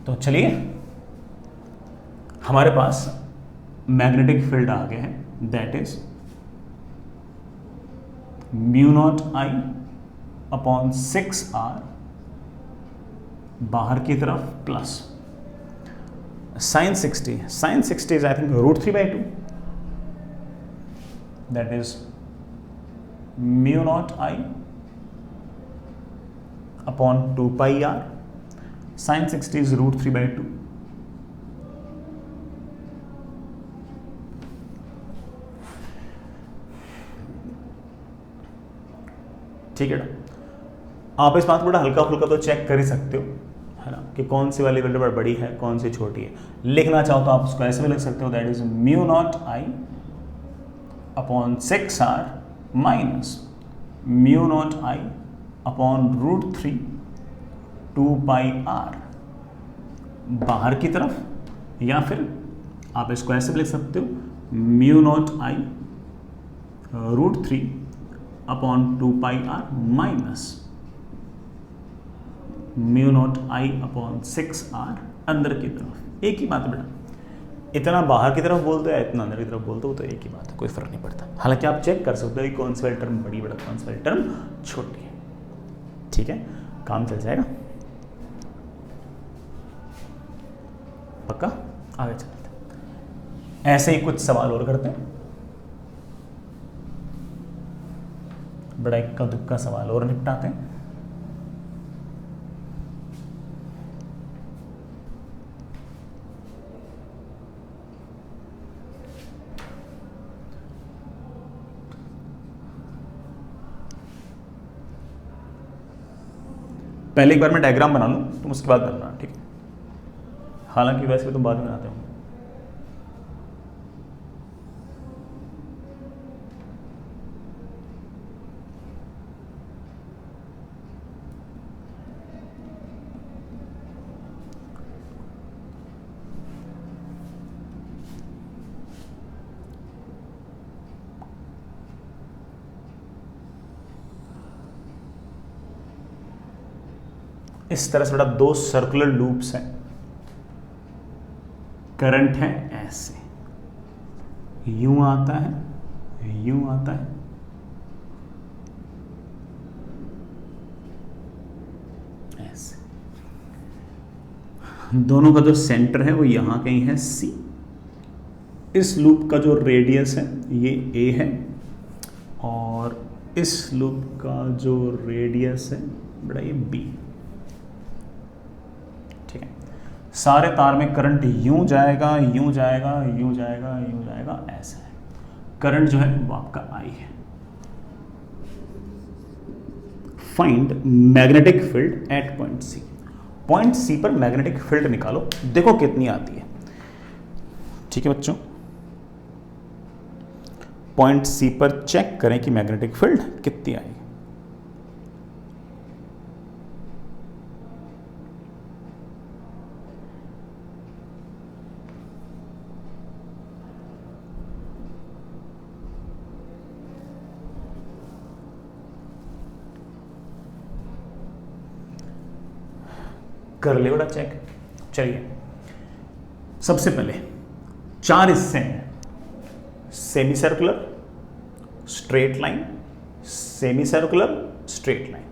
तो चलिए हमारे पास मैग्नेटिक फील्ड आ गया है, that is mu naught I upon 6r बाहर की तरफ plus sine 60 is I think √3/2, that is mu naught I upon 2πr, sine 60 is √3/2, ठीक है ना। आप इस बात को बड़ा हल्का फुल्का तो चेक कर ही सकते हो, है ना, कि कौन सी वाली वैल्यू बड़ी है कौन सी छोटी है। लिखना चाहो तो आप उसको ऐसे भी लिख सकते हो, that is mu naught I upon 6r minus mu naught I upon √3 2πr बाहर की तरफ, या फिर आप इसको ऐसे भी लिख सकते हो mu naught I √3 upon 2πr minus mu naught I upon 6r अंदर की तरफ। एक ही बात है बेटा, इतना बाहर की तरफ बोलते हैं इतना अंदर की तरफ बोलते हो तो एक ही बात है, कोई फर्क नहीं पड़ता। हालांकि आप चेक कर सकते हो कि कौन सी वाली टर्म बड़ी बड़ा कौन सी वाली टर्म छोटी है, ठीक है, काम चल जाएगा। पक्का, आगे चलते हैं। ऐसे ही कुछ सवाल और करते हैं, बड़ा इक्का दुक्का सवाल और निपटाते हैं। पहले एक बार मैं डायग्राम बना लूं, तुम उसके बाद बनना, ठीक है। हालांकि वैसे भी तुम बाद में बनाते हो। इस तरह से बेटा दो सर्कुलर लूप्स हैं, करंट है ऐसे, यूं आता है यूं आता है, ऐसे। दोनों का जो सेंटर है वो यहां कहीं है C। इस लूप का जो रेडियस है ये A है, और इस लूप का जो रेडियस है बेटा ये B। ठीक है, सारे तार में करंट यूं जाएगा यूं जाएगा यूं जाएगा यूं जाएगा, ऐसा है। करंट जो है वो आपका I है। Find magnetic field at point C। Point C पर मैग्नेटिक फील्ड निकालो, देखो कितनी आती है। ठीक है बच्चों, पॉइंट C पर चेक करें कि मैग्नेटिक फील्ड कितनी आएगी। कर ले बड़ा चेक। चलिए, सबसे पहले 4 हिस्से हैं, semi circular, straight line, semi circular, straight line.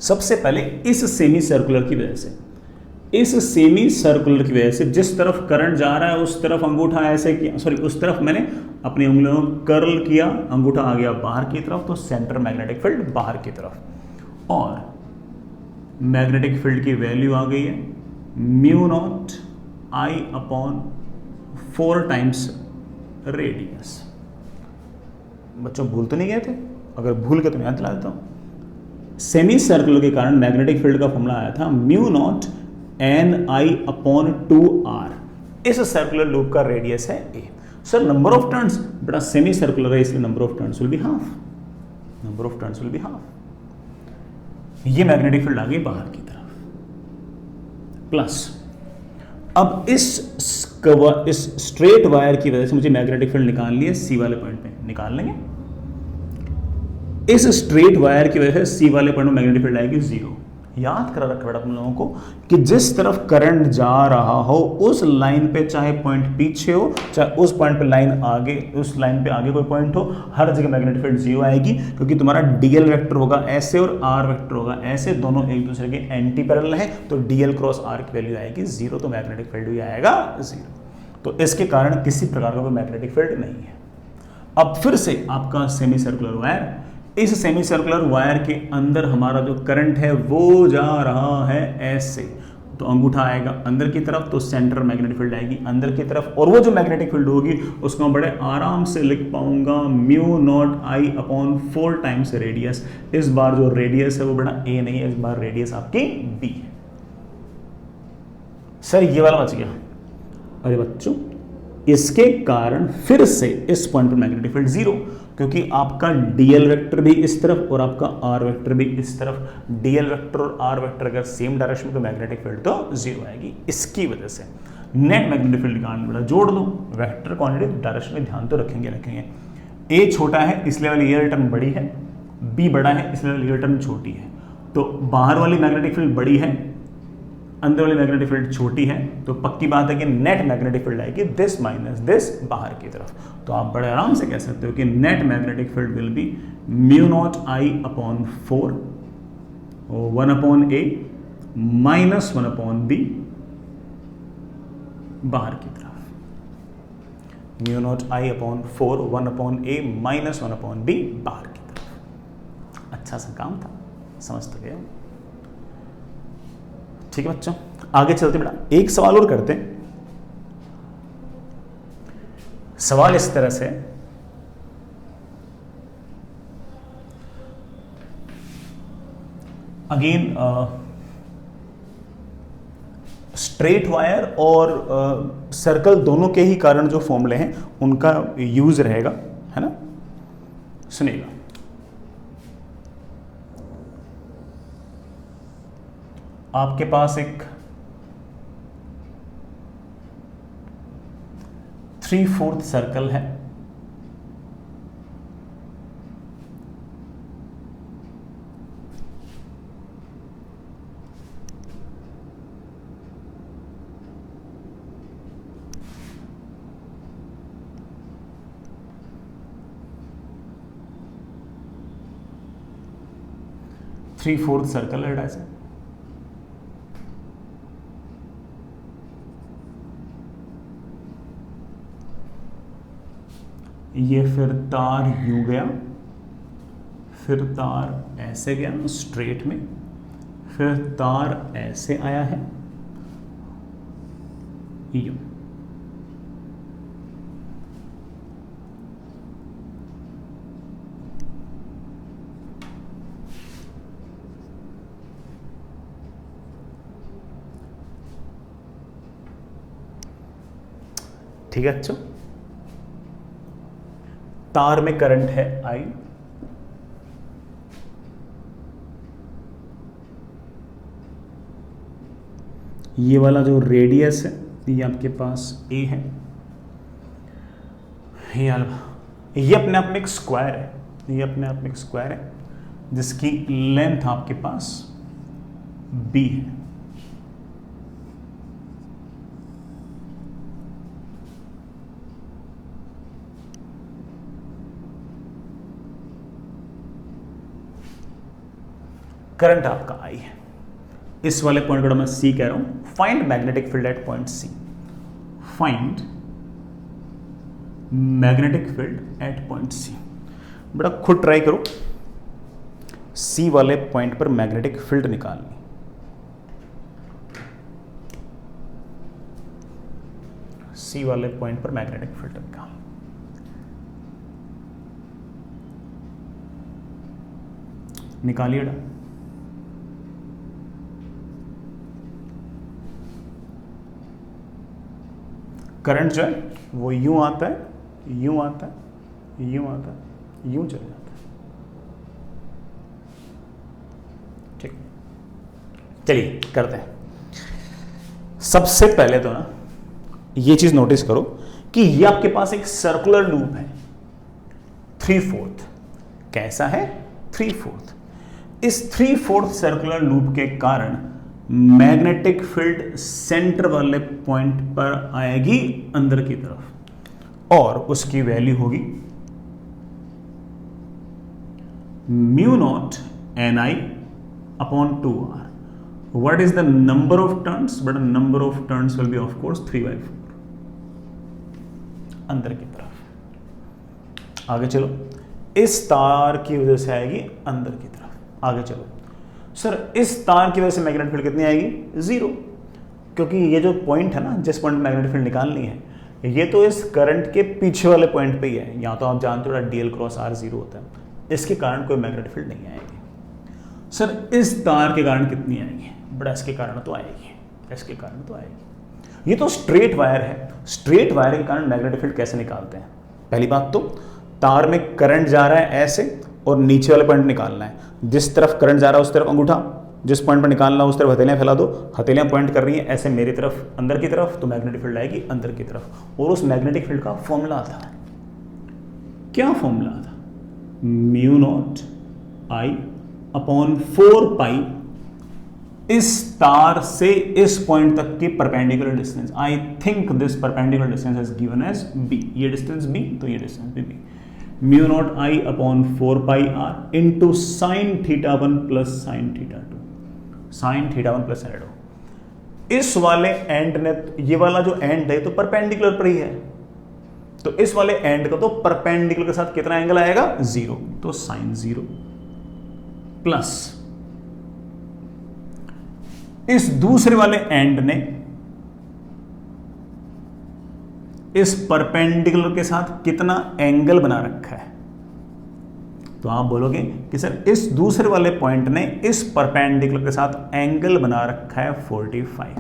सबसे पहले इस सेमी सर्कुलर की वजह से, इस सेमी सर्कुलर की वजह से जिस तरफ करंट जा रहा है उस तरफ अंगूठा ऐसे किया, सॉरी उस तरफ मैंने अपनी उंगलियों को कर्ल किया, अंगूठा आ गया बाहर की तरफ, तो सेंटर मैग्नेटिक फील्ड बाहर की तरफ। और मैग्नेटिक फील्ड की वैल्यू आ गई है mu naught I upon 4 times radius. बच्चों भूल तो नहीं गए थे? अगर भूल गए तो मैं याद दिला देता हूं। सेमी सर्कुलर के कारण मैग्नेटिक फील्ड का फॉर्मूला आया था mu naught N I upon 2r। इस सर्कुलर लूप का रेडियस है a। Sir number of turns, बड़ा सेमी सर्कुलर है इसलिए number of turns will be half, number of turns will be half. ये मैग्नेटिक फील्ड आ गई बाहर की तरफ, प्लस अब इस स्ट्रेट वायर की वजह से मुझे मैग्नेटिक फील्ड निकालनी है सी वाले पॉइंट पे, निकाल लेंगे। इस स्ट्रेट वायर की वजह से सी वाले पॉइंट में मैग्नेटिक फील्ड आएगी 0। याद करा रखा बेटा तुम लोगों को कि जिस तरफ करंट जा रहा हो उस लाइन पे, चाहे पॉइंट पीछे हो चाहे उस पॉइंट पे लाइन आगे, उस लाइन पे आगे कोई पॉइंट हो, हर जगह मैग्नेटिक फील्ड 0 आएगी, क्योंकि तुम्हारा डीएल वेक्टर होगा ऐसे और आर वेक्टर होगा ऐसे, दोनों एक दूसरे के एंटी पैरेलल है, तो डीएल क्रॉस आर की वैल्यू आएगी 0, तो मैग्नेटिक फील्ड भी आएगा 0। तो इसके कारण किसी प्रकार का कोई मैग्नेटिक फील्ड नहीं है। अब फिर से आपका सेमी सर्कुलर वायर, इस सेमी सर्कुलर वायर के अंदर हमारा जो करंट है वो जा रहा है ऐसे, तो अंगूठा आएगा अंदर की तरफ, तो सेंटर मैग्नेटिक फील्ड आएगी अंदर की तरफ, और वो जो मैग्नेटिक फील्ड होगी उसको मैं बड़े आराम से लिख पाऊंगा μ0I/4 टाइम्स रेडियस। इस बार जो रेडियस है वो बड़ा ए नहीं है, इस बार रेडियस आपकी बी है। सर ये वाला बच गया। अरे बच्चों, इसके कारण फिर से इस पॉइंट पर मैग्नेटिक फील्ड 0, क्योंकि आपका डीएल वेक्टर भी इस तरफ और आपका आर वेक्टर भी इस तरफ। डीएल वेक्टर और आर वेक्टर अगर सेम डायरेक्शन में, तो मैग्नेटिक फील्ड तो 0 आएगी। इसकी वजह से नेट मैग्नेटिक फील्ड निकालने वाला जोड़ दो, वेक्टर क्वांटिटी डायरेक्शन में ध्यान तो रखेंगे। ए छोटा है इसलिए वाली ये टर्म बड़ी है, बी बड़ा है इसलिए वाली ये टर्म छोटी है, तो बाहर वाली मैग्नेटिक फील्ड बड़ी है, अंदर वाली मैग्नेटिक फील्ड छोटी है, तो पक्की बात है कि नेट मैग्नेटिक फील्ड आएगी दिस माइनस दिस बाहर की तरफ। तो आप बड़े आराम से कह सकते हो कि net magnetic field will be μ0I/4 1/A -1/B बाहर की तरफ। μ0I/4 1/A -1/B बाहर की तरफ। अच्छा सा काम था, समझ तो गए। ठीक है बच्चों, आगे चलते बेटा, एक सवाल और करते हैं। सवाल इस तरह से, अगेन स्ट्रेट वायर और सर्कल दोनों के ही कारण जो फॉर्मूले हैं उनका यूज रहेगा, है ना। सुनिएगा, आपके पास एक 3/4 सर्कल है, सर्कल है ऐसे। ये फिर तार यूं गया, फिर तार ऐसे गया स्ट्रेट में, फिर तार ऐसे आया है यूं। ठीक है अच्छा, तार में करंट है I, ये वाला जो रेडियस है ये आपके पास A है, ये अपने आप में एक स्क्वायर है, ये अपने आप में एक स्क्वायर है जिसकी लेंथ आपके पास B है। करंट आपका I है, इस वाले पॉइंट को मैं C कह रहा हूं। Find magnetic field at point C, find magnetic field at point C। बेटा खुद ट्राई करो, C वाले पॉइंट पर मैग्नेटिक फील्ड निकालनी। C वाले पॉइंट पर मैग्नेटिक फील्ड निकाल, निकालिए। करंट जो है वो यूं आता है, यूं आता है, यूं आता है, यूं चले जाता है। ठीक, चलिए करते हैं। सबसे पहले तो ना ये चीज नोटिस करो कि ये आपके पास एक सर्कुलर लूप है 3/4। कैसा है? 3/4। इस 3/4 सर्कुलर लूप के कारण मैग्नेटिक फील्ड सेंटर वाले पॉइंट पर आएगी अंदर की तरफ और उसकी वैल्यू होगी μ0 Ni upon 2r. What is the number of turns? But the number of turns will be of course 3/4 अंदर की तरफ। आगे चलो, इस तार की वजह से आएगी अंदर की तरफ। आगे चलो सर, इस तार की वजह से मैग्नेटिक फील्ड कितनी आएगी? 0, क्योंकि ये जो पॉइंट है ना जिस पॉइंट मैग्नेटिक फील्ड निकालनी है ये तो इस करंट के पीछे वाले पॉइंट पे ही है। यहाँ तो आप जानते हो dl क्रॉस r 0 होता है, इसके कारण कोई मैग्नेटिक फील्ड नहीं आएगी। सर इस तार के कारण कितनी आएगी? बड़ा इसके कारण तो आएगी, इसके कारण तो आएगी। ये तो स्ट्रेट वायर है, स्ट्रेट वायर के कारण मैग्नेटिक फील्ड कैसे निकालते हैं? पहली बात तो तार में करंट जा रहा है ऐसे और नीचे वाले पॉइंट निकालना है। जिस तरफ करंट जा रहा है उस तरफ अंगूठा, जिस पॉइंट पर निकालना है उस तरफ हथेलियां फैला दो। हथेलियां पॉइंट कर रही हैं ऐसे मेरी तरफ अंदर की तरफ, तो मैग्नेटिक फील्ड आएगी अंदर की तरफ। और उस मैग्नेटिक फील्ड का फॉर्मूला था, क्या फॉर्मूला था? μ0 I अपॉन 4π इस तार से इस पॉइंट तक की perpendicular distance. I think this perpendicular distance is given as b। ये डिस्टेंस b, तो ये डिस्टेंस भी b। μ0 I upon 4π r into sine θ1 plus sine θ2, sine θ1 plus sine θ2। इस वाले एंड ने, ये वाला जो एंड है तो परपेंडिकुलर पर ही है, तो इस वाले एंड का तो परपेंडिकुलर के साथ कितना एंगल आएगा? 0, तो साइन 0 प्लस इस दूसरे वाले एंड ने इस परपेंडिकुलर के साथ कितना एंगल बना रखा है? तो आप बोलोगे कि सर इस दूसरे वाले पॉइंट ने इस परपेंडिकुलर के साथ एंगल बना रखा है 45।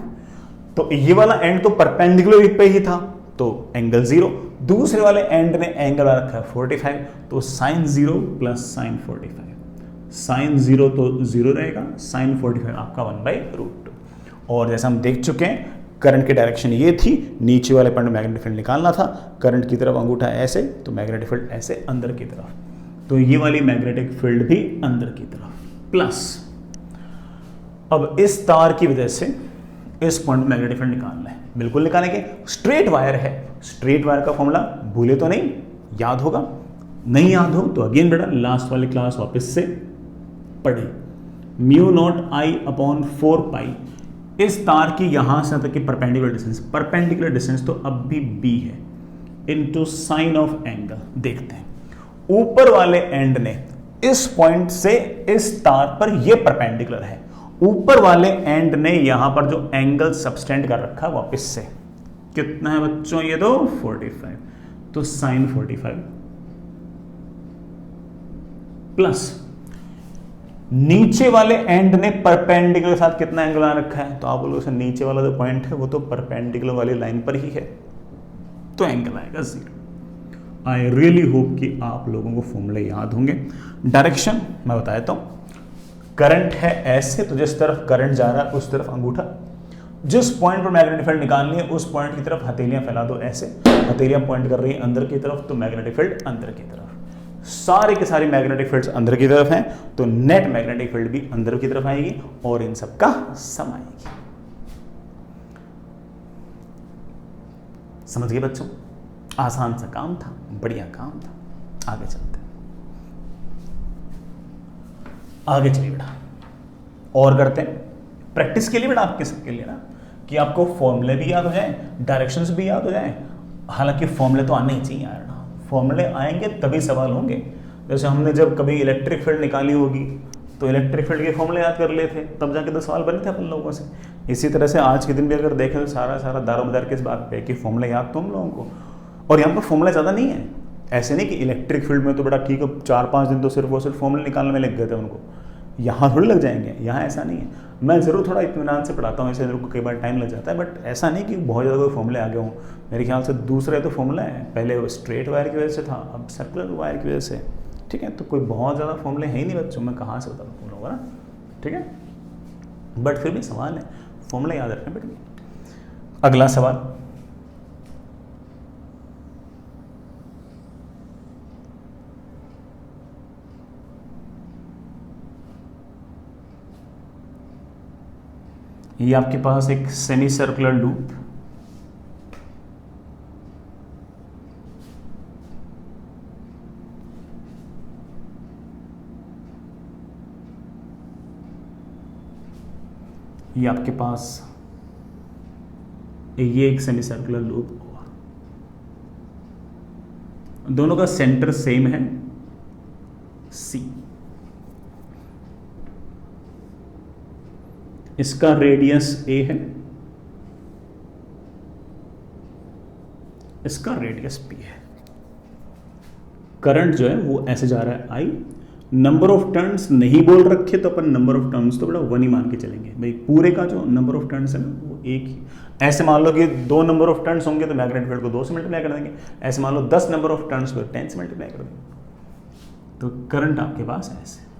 तो ये वाला एंड तो परपेंडिकुलर पे ही था, तो एंगल 0। दूसरे वाले एंड ने एंगल बना रखा है 45, तो साइन 0 प्लस साइन 45। साइन 0 तो 0 रहेगा, साइन 45 आपका 1/√2। और जैसा हम देख चुके हैं करंट की डायरेक्शन ये थी, नीचे वाले पॉइंट में मैग्नेटिक फील्ड निकालना था, करंट की तरफ अंगूठा ऐसे, तो मैग्नेटिक फील्ड ऐसे अंदर की तरफ, तो ये वाली मैग्नेटिक फील्ड भी अंदर की तरफ। प्लस अब इस तार की वजह से इस पॉइंट में मैग्नेटिक फील्ड निकालना है, बिल्कुल निकालेंगे। स्ट्रेट वायर है, स्ट्रेट वायर का फॉर्मूला भूले तो नहीं, याद होगा। नहीं याद हो तो अगेन बेटा लास्ट वाली क्लास वापस से पढ़े। μ0 I अपॉन 4π इस तार की यहां से तक की परपेंडिकुलर डिस्टेंस तो अब भी b है, इनटू साइन ऑफ एंगल। देखते हैं ऊपर वाले एंड ने इस पॉइंट से इस तार पर ये परपेंडिकुलर है, ऊपर वाले एंड ने यहां पर जो एंगल सबस्टेंड कर रखा है वापस से कितना है बच्चों? ये तो 45, तो साइन 45 प्लस नीचे वाले एंड ने परपेंडिकुलर के साथ कितना एंगल बना रखा है? तो आप बोलोगे सर नीचे वाला जो पॉइंट है वो तो परपेंडिकुलर वाली लाइन पर ही है, तो एंगल आएगा 0। आई रियली होप कि आप लोगों को फॉर्मूले याद होंगे। डायरेक्शन मैं बता देता हूं। करंट है ऐसे, तो जिस तरफ करंट जा रहा है उस तरफ अंगूठा, जिस पॉइंट पर मैग्नेटिक फील्ड निकालनी है उस पॉइंट की तरफ हथेलियां फैला दो ऐसे, हथेलियां पॉइंट कर रही है अंदर की तरफ, तो मैग्नेटिक फील्ड अंदर की तरफ। सारी के सारी मैग्नेटिक फील्ड्स अंदर की तरफ हैं, तो नेट मैग्नेटिक फील्ड भी अंदर की तरफ आएगी और इन सब का सम आएगी। समझ गए बच्चों? आसान सा काम था, बढ़िया काम था। आगे चलते हैं, आगे चलिए बेटा और करते हैं प्रैक्टिस के लिए बेटा, आपके सबके लिए ना, कि आपको फॉर्मूले भी याद हो जाए, डायरेक्शंस भी याद हो जाए। हालांकि फॉर्मूले तो आने ही चाहिए यार, फॉर्मूले आएंगे तभी सवाल होंगे। जैसे हमने जब कभी इलेक्ट्रिक फील्ड निकाली होगी तो इलेक्ट्रिक फील्ड के फॉर्मूले याद कर लिए थे, तब जाके तो सवाल बने थे अपन लोगों से। इसी तरह से आज के दिन भी अगर देखें तो सारा दारोमदार किस बात पे कि फॉर्मूले याद तो हम लोगों को, और यहाँ पर फॉर्मूला ज़्यादा नहीं है। ऐसे नहीं कि इलेक्ट्रिक फील्ड में तो बेटा ठीक है 4-5 दिन तो सिर्फ वो सिर्फ फॉर्मूले निकालने में लग गए थे उनको, यहाँ थोड़ी लग जाएंगे, यहाँ ऐसा नहीं है। मैं ज़रूर थोड़ा इत्मीनान से पढ़ाता हूँ, ऐसे मेरे को कई बार टाइम लग जाता है, बट ऐसा नहीं कि बहुत ज़्यादा कोई फॉर्मूले आ गए हों। मेरे ख्याल से दूसरा तो फॉर्मूला है, पहले वो स्ट्रेट वायर की वजह से था, अब सर्कुलर वायर की वजह से, ठीक है। तो कोई बहुत ज़्यादा फॉर्मूले है ही नहीं बच्चों, मैं कहाँ से बताऊँ तुम लोगों को ना, ठीक है। बट फिर भी सवाल है, फॉर्मूला याद रखना बेटा। अगला सवाल, ये आपके पास एक सेमी सर्कुलर लूप, ये आपके पास ये एक सेमी सर्कुलर लूप, दोनों का सेंटर सेम है C, इसका रेडियस A है, इसका रेडियस B है। करंट जो है वो ऐसे जा रहा है I, नंबर ऑफ टर्न्स नहीं बोल रखे तो अपन नंबर ऑफ टर्न्स तो बड़ा 1 ही मान के चलेंगे भाई, पूरे का जो नंबर ऑफ टर्न्स है ना वो एक ही। ऐसे मान लो कि 2 नंबर ऑफ टर्न्स होंगे तो मैग्नेटिक फील्ड को 2 से मल्टीप्लाई कर देंगे, ऐसे मान लो 10 नंबर ऑफ टर्न्स को 10 से मल्टीप्लाई कर देंगे। तो करंट आपके पास है ऐसे।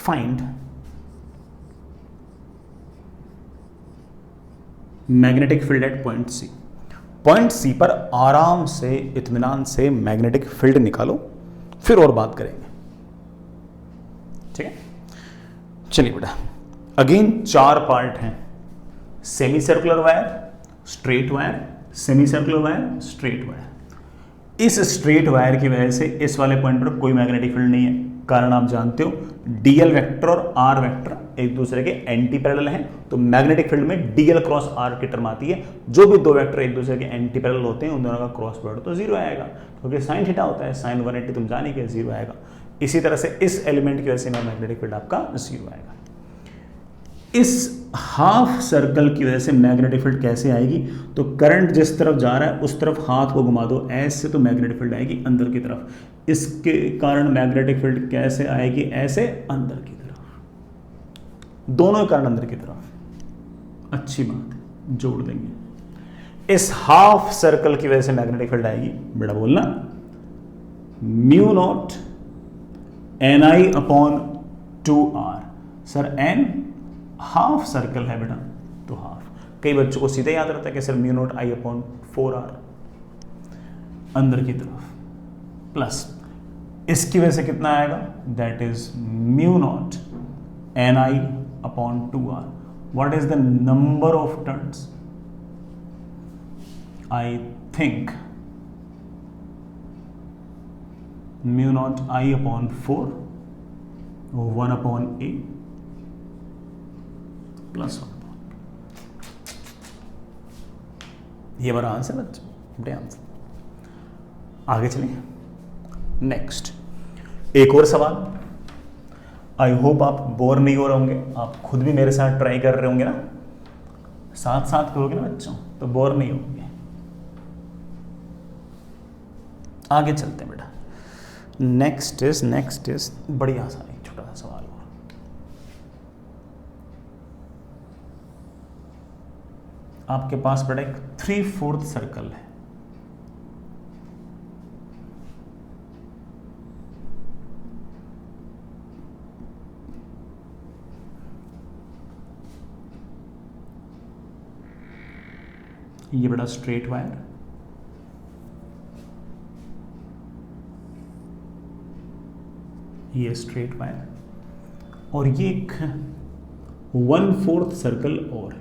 Find magnetic field at point C। Point C पर आराम से इत्मीनान से मैग्नेटिक फील्ड निकालो, फिर और बात करेंगे, ठीक है। चलिए बेटा, अगेन 4 पार्ट हैं, semi circular wire, straight wire, semi circular wire, straight wire. इस स्ट्रेट वायर की वजह से इस वाले पॉइंट पर कोई मैग्नेटिक फील्ड नहीं है, कारण आप जानते हो डीएल वेक्टर और आर वेक्टर एक दूसरे के एंटी पैरेलल हैं, तो मैग्नेटिक फील्ड में डीएल क्रॉस आर की टर्म आती है। जो भी 2 वेक्टर एक दूसरे के एंटी पैरेलल होते हैं उन दोनों का क्रॉस प्रोडक्ट तो 0 आएगा, क्योंकि साइन थीटा होता है, साइन 180 तुम जाने के 0 आएगा। इसी तरह से इस एलिमेंट की वजह से मैग्नेटिक फील्ड आपका 0 आएगा। इस हाफ सर्कल की वजह से मैग्नेटिक फील्ड कैसे आएगी, तो करंट जिस तरफ जा रहा है उस तरफ हाथ को घुमा दो ऐसे, तो मैग्नेटिक फील्ड आएगी अंदर की तरफ। इसके कारण मैग्नेटिक फील्ड कैसे आएगी, ऐसे अंदर की तरफ, दोनों कारण अंदर की तरफ। अच्छी बात है, जोड़ देंगे। इस हाफ सर्कल की वजह से मैग्नेटिक फील्ड आएगी, बेटा बोलना mu not NI upon 2R। Sir n half circle है बेटा, तो हाफ। कई बच्चों को सीधे याद रहता है कि sir mu naught I upon 4R अंदर की तरफ, प्लस इसकी वजह से कितना आएगा, that is mu not NI upon 2R। What is the number of turns, I think mu naught I upon 4 1 upon A plus 1। ये हमारा आंसर बच्चों, बड़े आंसर। आगे चलिए, नेक्स्ट एक और सवाल। आई होप आप बोर नहीं हो रहे होंगे, आप खुद भी मेरे साथ ट्राई कर रहे होंगे ना, साथ साथ करोगे ना बच्चों तो बोर नहीं होंगे। आगे चलते हैं बेटा, नेक्स्ट इज बड़ी आसान है, छोटा सा सवाल और। आपके पास बेटा एक 3/4 सर्कल है, ये बड़ा स्ट्रेट वायर, ये स्ट्रेट वायर, और ये एक 1/4 सर्कल और।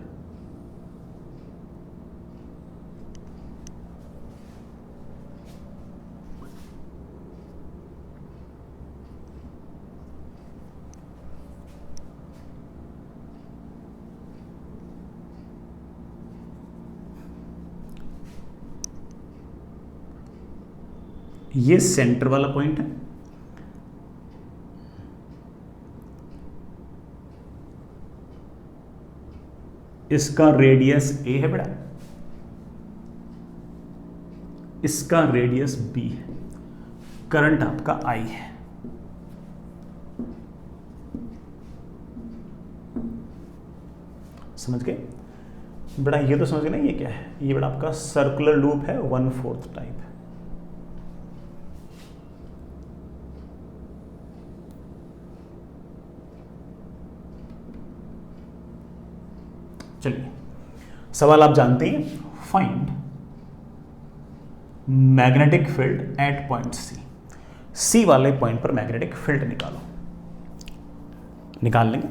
ये सेंटर वाला पॉइंट है, इसका रेडियस A है बेटा, इसका रेडियस B है, करंट आपका I है। समझ गए बेटा, ये तो समझ गए ना ये क्या है, ये बेटा आपका सर्कुलर लूप है 1/4 टाइप है। चलिए सवाल आप जानते हैं, find magnetic field at point C वाले पॉइंट पर मैग्नेटिक फील्ड निकालो। निकाल लेंगे।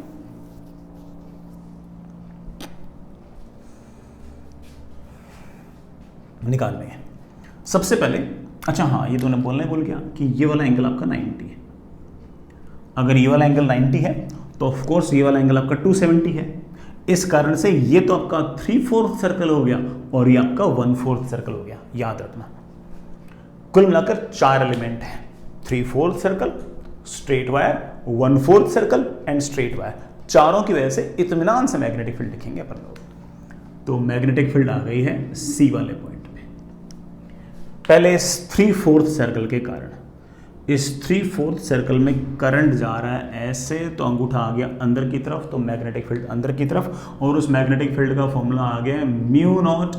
निकाल लेंगे। सबसे पहले अच्छा हाँ, ये तो मैं बोलना ही भूल गया कि ये वाला एंगल आपका 90 है। अगर ये वाला एंगल 90 है तो ऑफ कोर्स ये वाला एंगल आपका 270 है। इस कारण से ये तो आपका 3/4 सर्कल हो गया और ये आपका 1/4 सर्कल हो गया। याद रखना कुल मिलाकर 4 एलिमेंट है, 3/4 circle, straight wire, 1/4 circle and straight wire. चारों की वजह से इत्मीनान से मैग्नेटिक फील्ड लिखेंगे अपन लोग। तो मैग्नेटिक फील्ड आ गई है सी वाले पॉइंट पे। पहले इस 3/4 सर्कल के कारण, इस 3/4 सर्कल में करंट जा रहा है ऐसे, तो अंगूठा आ गया अंदर की तरफ, तो मैग्नेटिक फील्ड अंदर की तरफ। और उस मैग्नेटिक फील्ड का फॉर्मूला आ गया μ0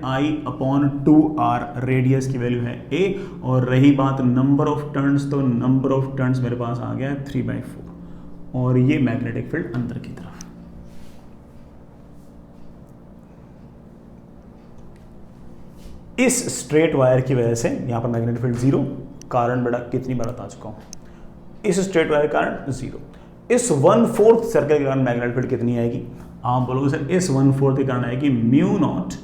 Ni/2r। रेडियस की वैल्यू है a। और रही बात नंबर ऑफ टर्न्स, तो नंबर ऑफ टर्न्स मेरे पास आ गया 3/4 और ये मैग्नेटिक फील्ड अंदर की तरफ। इस स्ट्रेट वायर की वजह से यहां पर मैग्नेटिक फील्ड 0, कारण बड़ा कितनी बार बता चुका हूं, इस स्ट्रेट वायर के कारण 0। इस 1/4 सर्कल के कारण मैग्नेटिक फील्ड कितनी आएगी, आप बोलोगे सर इस 1/4 के कारण आएगी μ0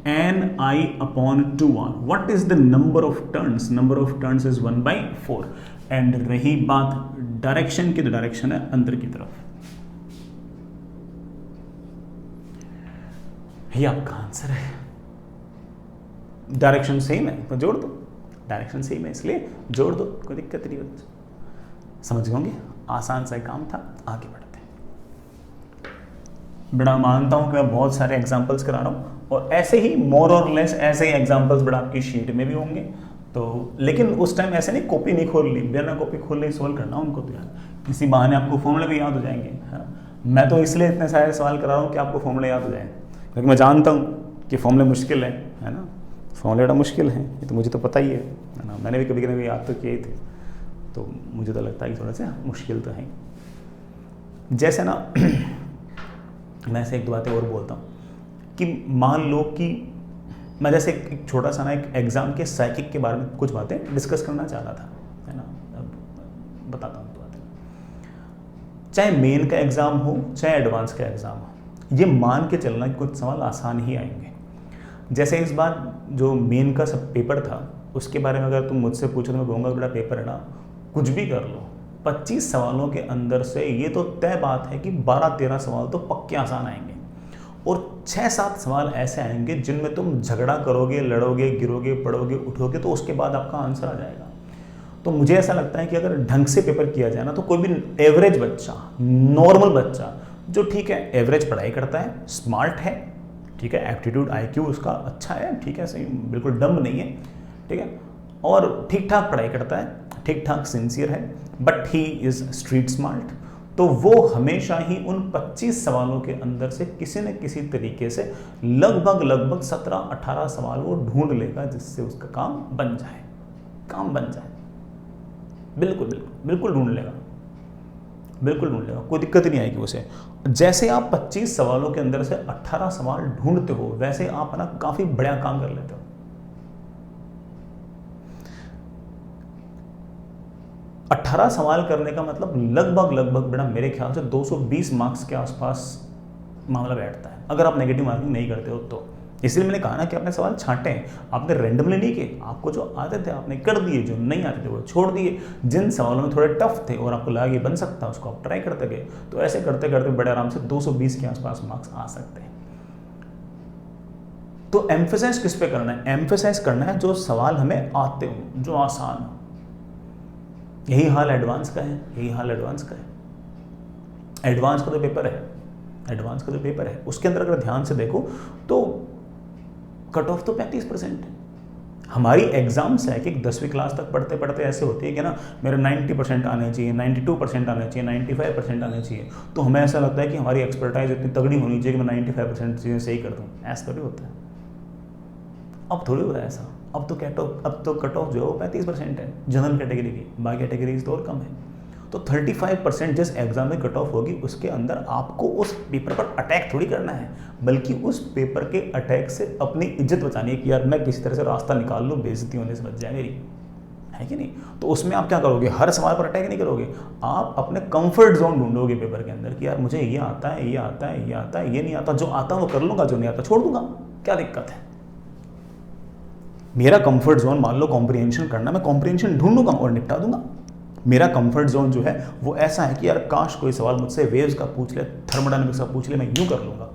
Ni/2r। What is the number of turns, number of turns is 1/4। And रही बात डायरेक्शन की, तो डायरेक्शन है अंदर की तरफ। ये आपका आंसर है। डायरेक्शन सेम है तो जोड़ दो, डायरेक्शन सेम है इसलिए जोड़ दो, कोई दिक्कत नहीं होती। समझ गए होंगे, आसान सा काम था। आगे बढ़ते हैं। बड़ा मानता हूं कि मैं बहुत सारे एग्जांपल्स करा रहा हूं और ऐसे ही मोर और लेस ऐसे ही एग्जांपल्स बड़ा आपकी शीट में भी होंगे। तो लेकिन उस टाइम ऐसे नहीं कॉपी नहीं खोल ली, बिना कॉपी खोल ली सॉल्व करना उनको, तो यार किसी बहाने आपको फॉर्मूले भी याद हो जाएंगे, है ना। मैं तो इसलिए इतने सारे सवाल करा रहा हूँ कि आपको फॉर्मूले याद हो जाए, क्योंकि मैं जानता हूँ कि फॉर्मूले मुश्किल है ना। फॉर्मूले बड़ा मुश्किल है, ये तो मुझे तो पता ही है ना। मैंने भी कभी कभी याद तो किए थे, तो मुझे तो लगता है कि थोड़ा सा मुश्किल तो है। जैसे ना मैं से एक दो बातें और बोलता हूँ कि मान लो कि मैं जैसे एक छोटा सा ना एक एग्जाम के साइकिक के बारे में कुछ बातें डिस्कस करना चाह रहा था, है ना। अब बताता हूँ बातें। चाहे मेन का एग्जाम हो चाहे एडवांस का एग्जाम हो, ये मान के चलना कि कुछ सवाल आसान ही आएंगे। जैसे इस बार जो मेन का सब पेपर था उसके बारे में अगर तुम मुझसे पूछो तो मैं कहूँगा बेटा पेपर है ना, कुछ भी कर लो, 25 सवालों के अंदर से ये तो तय बात है कि 12-13 सवाल तो पक्के आसान आएंगे और 6-7 सवाल ऐसे आएंगे जिनमें तुम झगड़ा करोगे, लड़ोगे, गिरोगे, पड़ोगे, उठोगे, तो उसके बाद आपका आंसर आ जाएगा। तो मुझे ऐसा लगता है कि अगर ढंग से पेपर किया जाए ना, तो कोई भी एवरेज बच्चा, नॉर्मल बच्चा जो ठीक है एवरेज पढ़ाई करता है, स्मार्ट है, ठीक है, एप्टीट्यूड IQ उसका अच्छा है, ठीक है, सही, बिल्कुल डम्ब नहीं है, ठीक है, और ठीक ठाक पढ़ाई करता है, ठीक ठाक सिंसियर है, but he is street smart, तो वो हमेशा ही उन 25 सवालों के अंदर से किसी न किसी तरीके से लगभग 17-18 सवाल वो ढूंढ लेगा जिससे उसका काम बन जाए, बिल्कुल ढूंढ लेगा, कोई दिक्कत नहीं आएगी उसे। जैसे आप 25 सवालों के अंदर से 18 सवाल ढूंढते हो, वैसे आप ना काफी बड़ा काम कर लेते हो। अठारह सवाल करने का मतलब लगभग बड़ा मेरे ख्याल से 220 मार्क्स के आसपास मामला बैठता है, अगर आप नेगेटिव मार्किंग नहीं करते हो तो। इसलिए मैंने कहा ना कि आपने सवाल छांटे हैं, आपने रैंडमली नहीं किए, आपको जो आते थे आपने कर दिए, जो नहीं आते थे वो छोड़ दिए। जिन सवालों में थोड़े टफ थे और आपको लगा कि बन सकता है उसको आप ट्राई करते गए, तो ऐसे करते करते बड़े आराम से 220 के आसपास मार्क्स आ सकते हैं। तो एम्फेसाइज किस पे करना है? एम्फेसाइज करना है जो सवाल हमें आते हो, जो आसान हो। यही हाल एडवांस का है, एडवांस का जो पेपर है उसके अंदर अगर ध्यान से देखो तो कट ऑफ तो 35% है। हमारी एग्जाम्स है कि 10वीं क्लास तक पढ़ते पढ़ते ऐसे होती है कि ना मेरे 90% आने चाहिए, 92% आने चाहिए, 95% आने चाहिए, तो हमें ऐसा लगता है कि हमारी एक्सपर्टाइज इतनी तगड़ी होनी चाहिए कि मैं 95% चीज़ें सही कर दूँ। ऐसा थोड़ी होता है, अब थोड़ी होता है ऐसा। अब तो कट ऑफ जो है 35% है जनरल कैटेगरी की, बाकी कैटेगरीज तो और कम है। तो 35% जिस एग्जाम में कट ऑफ होगी उसके अंदर आपको उस पेपर पर अटैक थोड़ी करना है, बल्कि उस पेपर के अटैक से अपनी इज्जत बचानी है कि यार मैं किसी तरह से रास्ता निकाल लूँ, बेइज्जती होने से बच जाए मेरी, है कि नहीं। तो उसमें आप क्या करोगे, हर सवाल पर अटैक नहीं करोगे, आप अपने कंफर्ट जोन ढूंढोगे पेपर के अंदर कि यार मुझे ये आता है, ये आता है, ये आता है, ये नहीं आता, जो आता है वो कर लूँगा, जो नहीं आता छोड़ दूंगा, क्या दिक्कत है। मेरा कंफर्ट जोन मान लो कॉम्प्रिहेंशन करना, मैं कॉम्प्रिहेंशन ढूंढूंगा और निपटा दूंगा। मेरा कंफर्ट जोन जो है वो ऐसा है कि यार काश कोई सवाल मुझसे वेव्स का पूछ ले, थर्मोडायनामिक्स का पूछ ले, मैं यूँ कर लूँगा।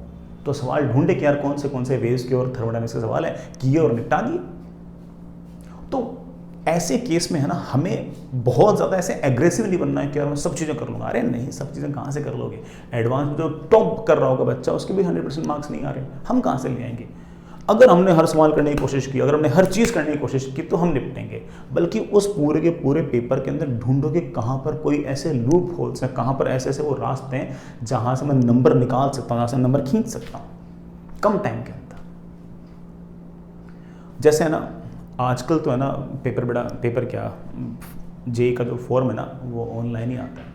तो सवाल ढूंढे कि यार कौन से वेव्स के और थर्मोडायनामिक्स के सवाल है, किए और निपटा दिए। तो ऐसे केस में है ना, हमें बहुत ज़्यादा ऐसे एग्रेसिव नहीं बनना है कि यार मैं सब चीज़ें कर लूँगा। अरे नहीं, सब चीज़ें कहाँ से कर लोगे। एडवांस में जो टॉप कर रहा होगा बच्चा, उसके भी 100% मार्क्स नहीं आ रहे, हम कहाँ से ले आएंगे। अगर हमने हर सवाल करने की कोशिश की, अगर हमने हर चीज़ करने की कोशिश की तो हम निपटेंगे, बल्कि उस पूरे के पूरे पेपर के अंदर ढूंढोगे कहाँ पर कोई ऐसे लूप होल्स हैं, कहाँ पर ऐसे ऐसे वो रास्ते हैं जहाँ से मैं नंबर निकाल सकता हूँ, जहाँ से नंबर खींच सकता हूँ कम टाइम के अंदर। जैसे है ना, आजकल तो है ना पेपर क्या जेईई का जो फॉर्म है ना वो ऑनलाइन ही आता है।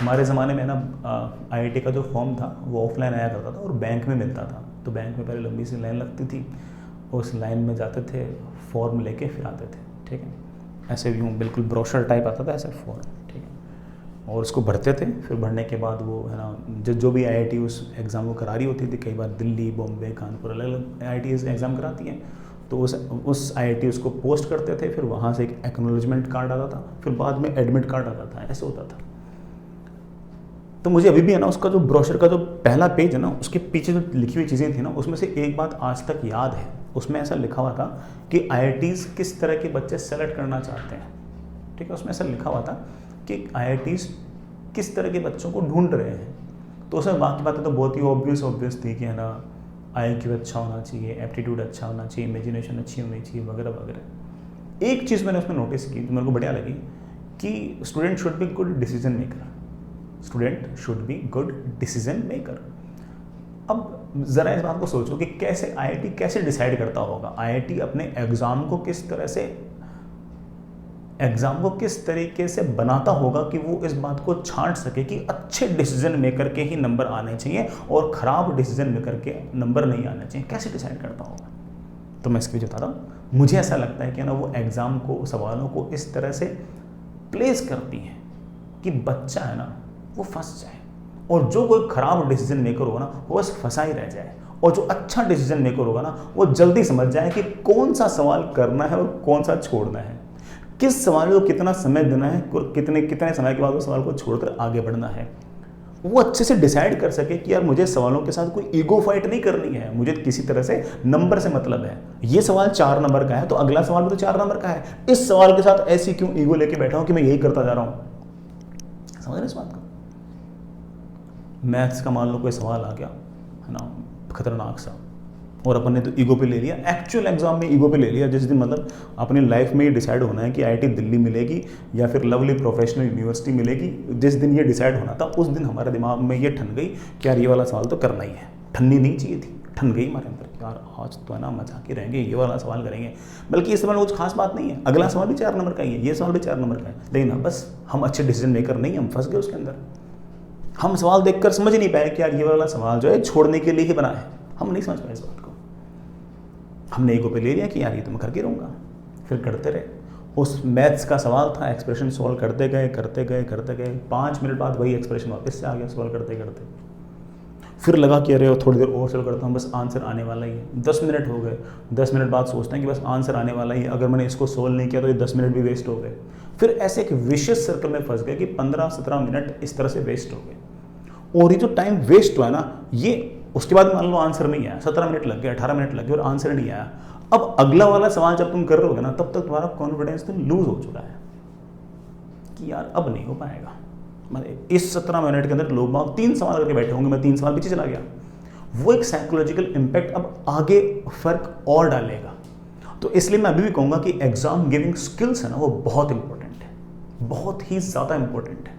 हमारे ज़माने में ना आईआईटी का जो फॉर्म था वो ऑफलाइन आया करता था और बैंक में मिलता था। तो बैंक में पहले लंबी सी लाइन लगती थी, उस लाइन में जाते थे, फॉर्म लेके फिर आते थे, ठीक है। ऐसे यूँ बिल्कुल ब्रोशर टाइप आता था ऐसे फॉर्म, ठीक है। और उसको भरते थे, फिर भरने के बाद वो है ना जो भी आईआईटी उस एग्ज़ाम को करा रही होती थी, कई बार दिल्ली, बॉम्बे, कानपुर, अलग अलग आईआईटी एग्ज़ाम कराती हैं, तो उस आईआईटी उसको पोस्ट करते थे, फिर वहाँ से एक एक्नॉलेजमेंट कार्ड आता था, फिर बाद में एडमिट कार्ड आता था, ऐसे होता था। तो मुझे अभी भी है ना उसका जो ब्रोशर का जो पहला पेज है ना, उसके पीछे जो लिखी हुई चीज़ें थी ना, उसमें से एक बात आज तक याद है। उसमें ऐसा लिखा हुआ था कि आईआईटीज़ किस तरह के बच्चे सेलेक्ट करना चाहते हैं, ठीक है। उसमें ऐसा लिखा हुआ था कि आईआईटीज़ किस तरह के बच्चों को ढूंढ रहे हैं। तो उसमें बाकी बातें तो बहुत ही ऑब्वियस थी कि है ना IQ अच्छा होना चाहिए, एप्टीट्यूड अच्छा होना चाहिए, इमेजिनेशन अच्छी होनी चाहिए, वगैरह वगैरह। एक चीज़ मैंने उसमें नोटिस की जो मेरे को बढ़िया लगी कि student should be good decision maker, student should be good decision maker. अब ज़रा इस बात को सोचो कि कैसे आईआईटी कैसे डिसाइड करता होगा, आईआईटी अपने एग्ज़ाम को किस तरीके से बनाता होगा कि वो इस बात को छांट सके कि अच्छे डिसीजन मेकर के ही नंबर आने चाहिए और ख़राब डिसीजन मेकर के नंबर नहीं आने चाहिए, कैसे डिसाइड करता होगा। तो मैं इसकी बताता हूँ। मुझे ऐसा लगता है कि ना वो एग्ज़ाम को, सवालों को इस तरह से प्लेस करती हैं कि बच्चा है ना वो फंस जाए, और जो कोई ख़राब डिसीजन मेकर होगा ना वो बस फंसा ही रह जाए, और जो अच्छा डिसीजन मेकर होगा ना वो जल्दी समझ जाए कि कौन सा सवाल करना है और कौन सा छोड़ना है, किस सवाल को कितना समय देना है और कितने समय के बाद उस सवाल को छोड़कर आगे बढ़ना है। वो अच्छे से डिसाइड कर सके कि यार मुझे सवालों के साथ कोई ईगो फाइट नहीं करनी है, मुझे किसी तरह से नंबर से मतलब है। ये सवाल 4 नंबर का है तो अगला सवाल भी तो 4 नंबर का है, इस सवाल के साथ ऐसी क्यों ईगो लेके बैठा हूं कि मैं यही करता जा रहा हूं। समझ रहे इस बात को। मैथ्स का मान लो कोई सवाल आ गया है ना खतरनाक सा, और अपन ने तो ईगो पे ले लिया, एक्चुअल एग्जाम में ईगो पे ले लिया। जिस दिन मतलब अपनी लाइफ में ये डिसाइड होना है कि आईआईटी दिल्ली मिलेगी या फिर लवली प्रोफेशनल यूनिवर्सिटी मिलेगी, जिस दिन ये डिसाइड होना था उस दिन हमारे दिमाग में ये ठन गई कि यार ये वाला सवाल तो करना ही है। ठननी नहीं चाहिए थी, ठन गई हमारे अंदर कि यार आज तो है ना मजा के रहेंगे, ये वाला सवाल करेंगे। बल्कि ये सवाल कुछ खास बात नहीं है, अगला सवाल भी 4 नंबर का ही है, ये सवाल भी 4 नंबर का है, लेकिन हाँ बस हम अच्छे डिसीजन मेकर नहीं, हम फंस गए उसके अंदर। हम सवाल देखकर समझ नहीं पाए कि यार ये वाला सवाल जो है छोड़ने के लिए ही बना है, हम नहीं समझ पाए इस बात को। हमने ईगो पे ले लिया कि यार ये तो मैं करके रहूँगा, फिर करते रहे। उस मैथ्स का सवाल था, एक्सप्रेशन सॉल्व करते गए 5 मिनट बाद वही एक्सप्रेशन वापस से आ गया सॉल्व करते करते। फिर लगा कि अरे थोड़ी देर और सॉल्व करता हूँ, बस आंसर आने वाला ही है। 10 मिनट हो गए, 10 मिनट बाद सोचते हैं कि बस आंसर आने वाला ही है, अगर मैंने इसको सोल्व नहीं किया तो ये 10 मिनट भी वेस्ट हो गए। फिर ऐसे एक विशियस सर्कल में फंस गए कि 15-17 मिनट इस तरह से वेस्ट हो गए। और ये जो टाइम वेस्ट हुआ है ना, ये उसके बाद मान लो आंसर नहीं आया, 17 मिनट लग गए, 18 मिनट लग गए और आंसर नहीं आया। अब अगला वाला सवाल जब तुम कर रहोगे ना, तब तक तुम्हारा कॉन्फिडेंस तो लूज हो चुका है कि यार अब नहीं हो पाएगा। मतलब इस 17 मिनट के अंदर लोग 3 सवाल करके बैठे होंगे, मैं 3 सवाल पीछे चला गया। वो एक साइकोलॉजिकल इम्पैक्ट अब आगे फर्क और डालेगा। तो इसलिए मैं अभी भी कहूँगा कि एग्जाम गिविंग स्किल्स है ना वो बहुत इंपॉर्टेंट है, बहुत ही ज़्यादा इंपॉर्टेंट है।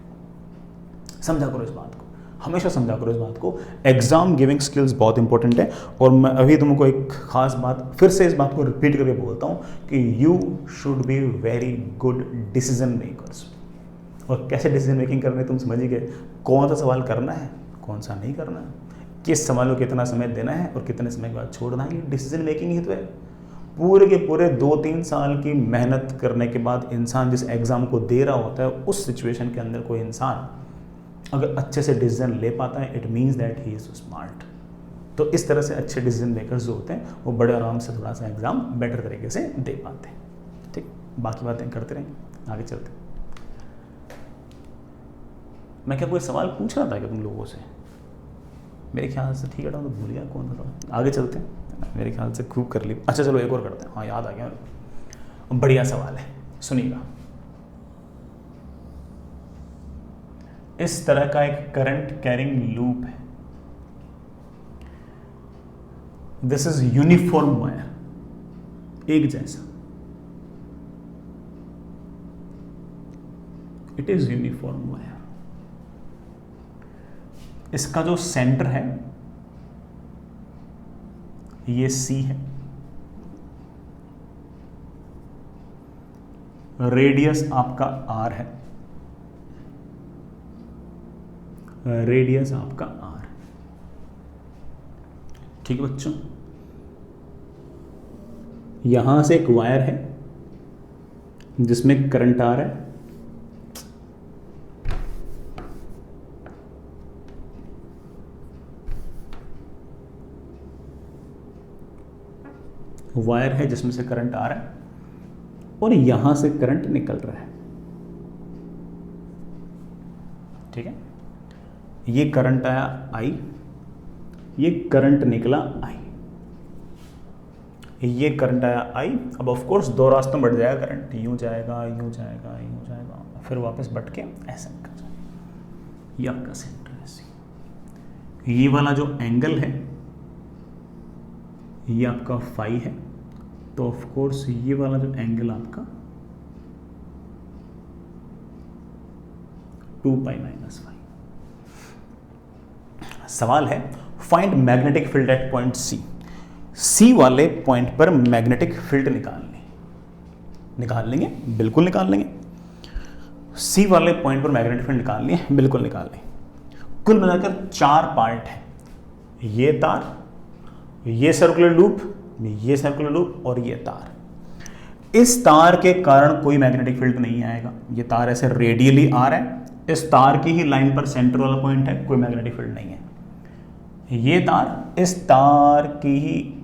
समझा करो इस बात को, हमेशा समझा करो इस बात को। एग्जाम गिविंग स्किल्स बहुत इंपॉर्टेंट है। और मैं अभी तुमको एक खास बात फिर से इस बात को रिपीट करके बोलता हूँ कि you should be very good decision makers. और कैसे डिसीजन मेकिंग करनी है तुम समझ ही गए। कौन सा सवाल करना है, कौन सा नहीं करना है, किस सवाल को कितना समय देना है और कितने समय के बाद छोड़ना है, ये डिसीजन मेकिंग ही तो है। पूरे के पूरे 2-3 साल की मेहनत करने के बाद इंसान जिस एग्ज़ाम को दे रहा होता है, उस सिचुएशन के अंदर कोई इंसान अगर अच्छे से डिसीजन ले पाता है, it means that he is smart. तो इस तरह से अच्छे डिसीजन मेकर्स जो होते हैं वो बड़े आराम से थोड़ा सा एग्ज़ाम बेटर तरीके से दे पाते हैं। ठीक, बाकी बातें करते रहेंगे, आगे चलते हैं। मैं क्या कोई सवाल पूछ रहा था क्या तुम लोगों से? मेरे ख्याल से ठीक है, तो भूल गया कौन सा था। आगे चलते हैं, मेरे ख्याल से खूब कर ली। अच्छा चलो एक और करते हैं। हाँ याद आ गया, बढ़िया सवाल है, सुनिएगा। इस तरह का एक करंट कैरिंग लूप है। दिस इज यूनिफॉर्म वायर, एक जैसा, इट इज यूनिफॉर्म वायर। इसका जो सेंटर है ये C है, रेडियस आपका R है, रेडियस आपका R। ठीक है बच्चों, यहां से एक वायर है जिसमें करंट आ रहा है, वायर है जिसमें से करंट आ रहा है और यहां से करंट निकल रहा है। ठीक है, ये करंट आया I, ये करंट निकला I, ये करंट आया I। अब ऑफ कोर्स दो रास्तों बढ़ जाएगा करंट, यूं जाएगा, यूं जाएगा, यूं जाएगा, फिर वापस बढ़ के ऐसे निकल जाएगा। ये आपका सेंटर है C। ये वाला जो एंगल है ये आपका फाई है, तो ऑफ कोर्स ये वाला जो एंगल आपका 2π-5। सवाल है find magnetic field at point C वाले पॉइंट पर मैग्नेटिक फील्ड निकाल लेंगे, बिल्कुल निकाल लेंगे। सी वाले पॉइंट पर मैग्नेटिक फील्ड निकाल लिए, बिल्कुल निकाल लेंगे। कुल मिलाकर 4 पार्ट है, ये तार, ये सर्कुलर लूप, ये सर्कुलर लूप और ये तार। इस तार के कारण कोई मैग्नेटिक फील्ड नहीं आएगा, ये तार ऐसे रेडियली आ रहा है, इस तार की ही लाइन पर सेंटर वाला पॉइंट है, कोई मैग्नेटिक फील्ड नहीं है। ये तार इस तार की ही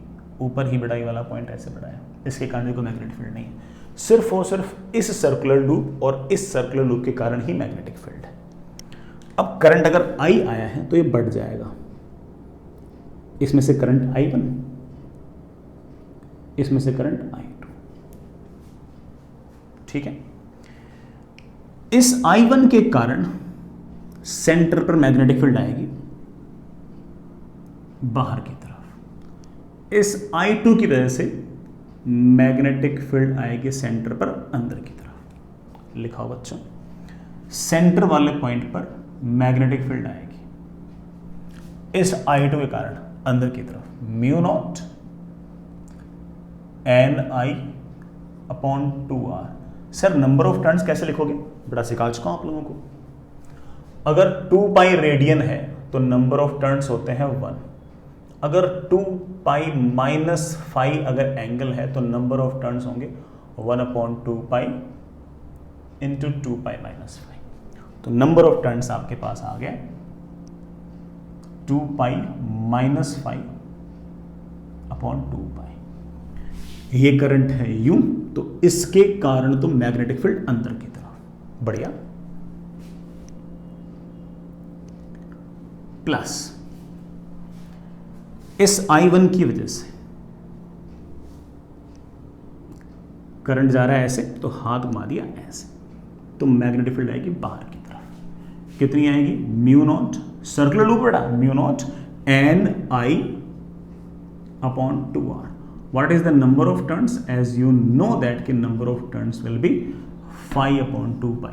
ऊपर ही बढ़ाई वाला पॉइंट ऐसे बढ़ाया, इसके कारण कोई मैग्नेटिक फील्ड नहीं है। सिर्फ और सिर्फ इस सर्कुलर लूप और इस सर्कुलर लूप के कारण ही मैग्नेटिक फील्ड है। अब करंट अगर I आया है तो ये बढ़ जाएगा, इसमें से करंट I1, इसमें से करंट I2। ठीक है, इस I1 के कारण सेंटर पर मैग्नेटिक फील्ड आएगी बाहर की तरफ, इस I2 की वजह से मैग्नेटिक फील्ड आएगी सेंटर पर अंदर की तरफ। लिखाओ बच्चों, सेंटर वाले पॉइंट पर मैग्नेटिक फील्ड आएगी इस I2 के कारण अंदर की तरफ, μ0 Ni/2r। Sir number of turns कैसे लिखोगे, बड़ा सिखा चुका हूं आप लोगों को। अगर 2π रेडियन है तो नंबर ऑफ टर्न्स होते हैं 1। अगर 2π-5 अगर एंगल है तो नंबर ऑफ टर्न्स होंगे 1/2π इंटू 2π-5। तो नंबर ऑफ टर्न्स आपके पास आ गया 2π-5/2π। ये करंट है यूं, तो इसके कारण तो मैग्नेटिक फील्ड अंदर की तरफ। बढ़िया, प्लस इस I1 की वजह से करंट जा रहा है ऐसे, तो हाथ घुमा दिया ऐसे, तो मैग्नेटिक फील्ड आएगी बाहर की तरफ। कितनी आएगी, μ0, सर्कुलर लूप बेटा, μ0 Ni/2r। What is the number of turns? As you know that कि number of turns will be 5/2π,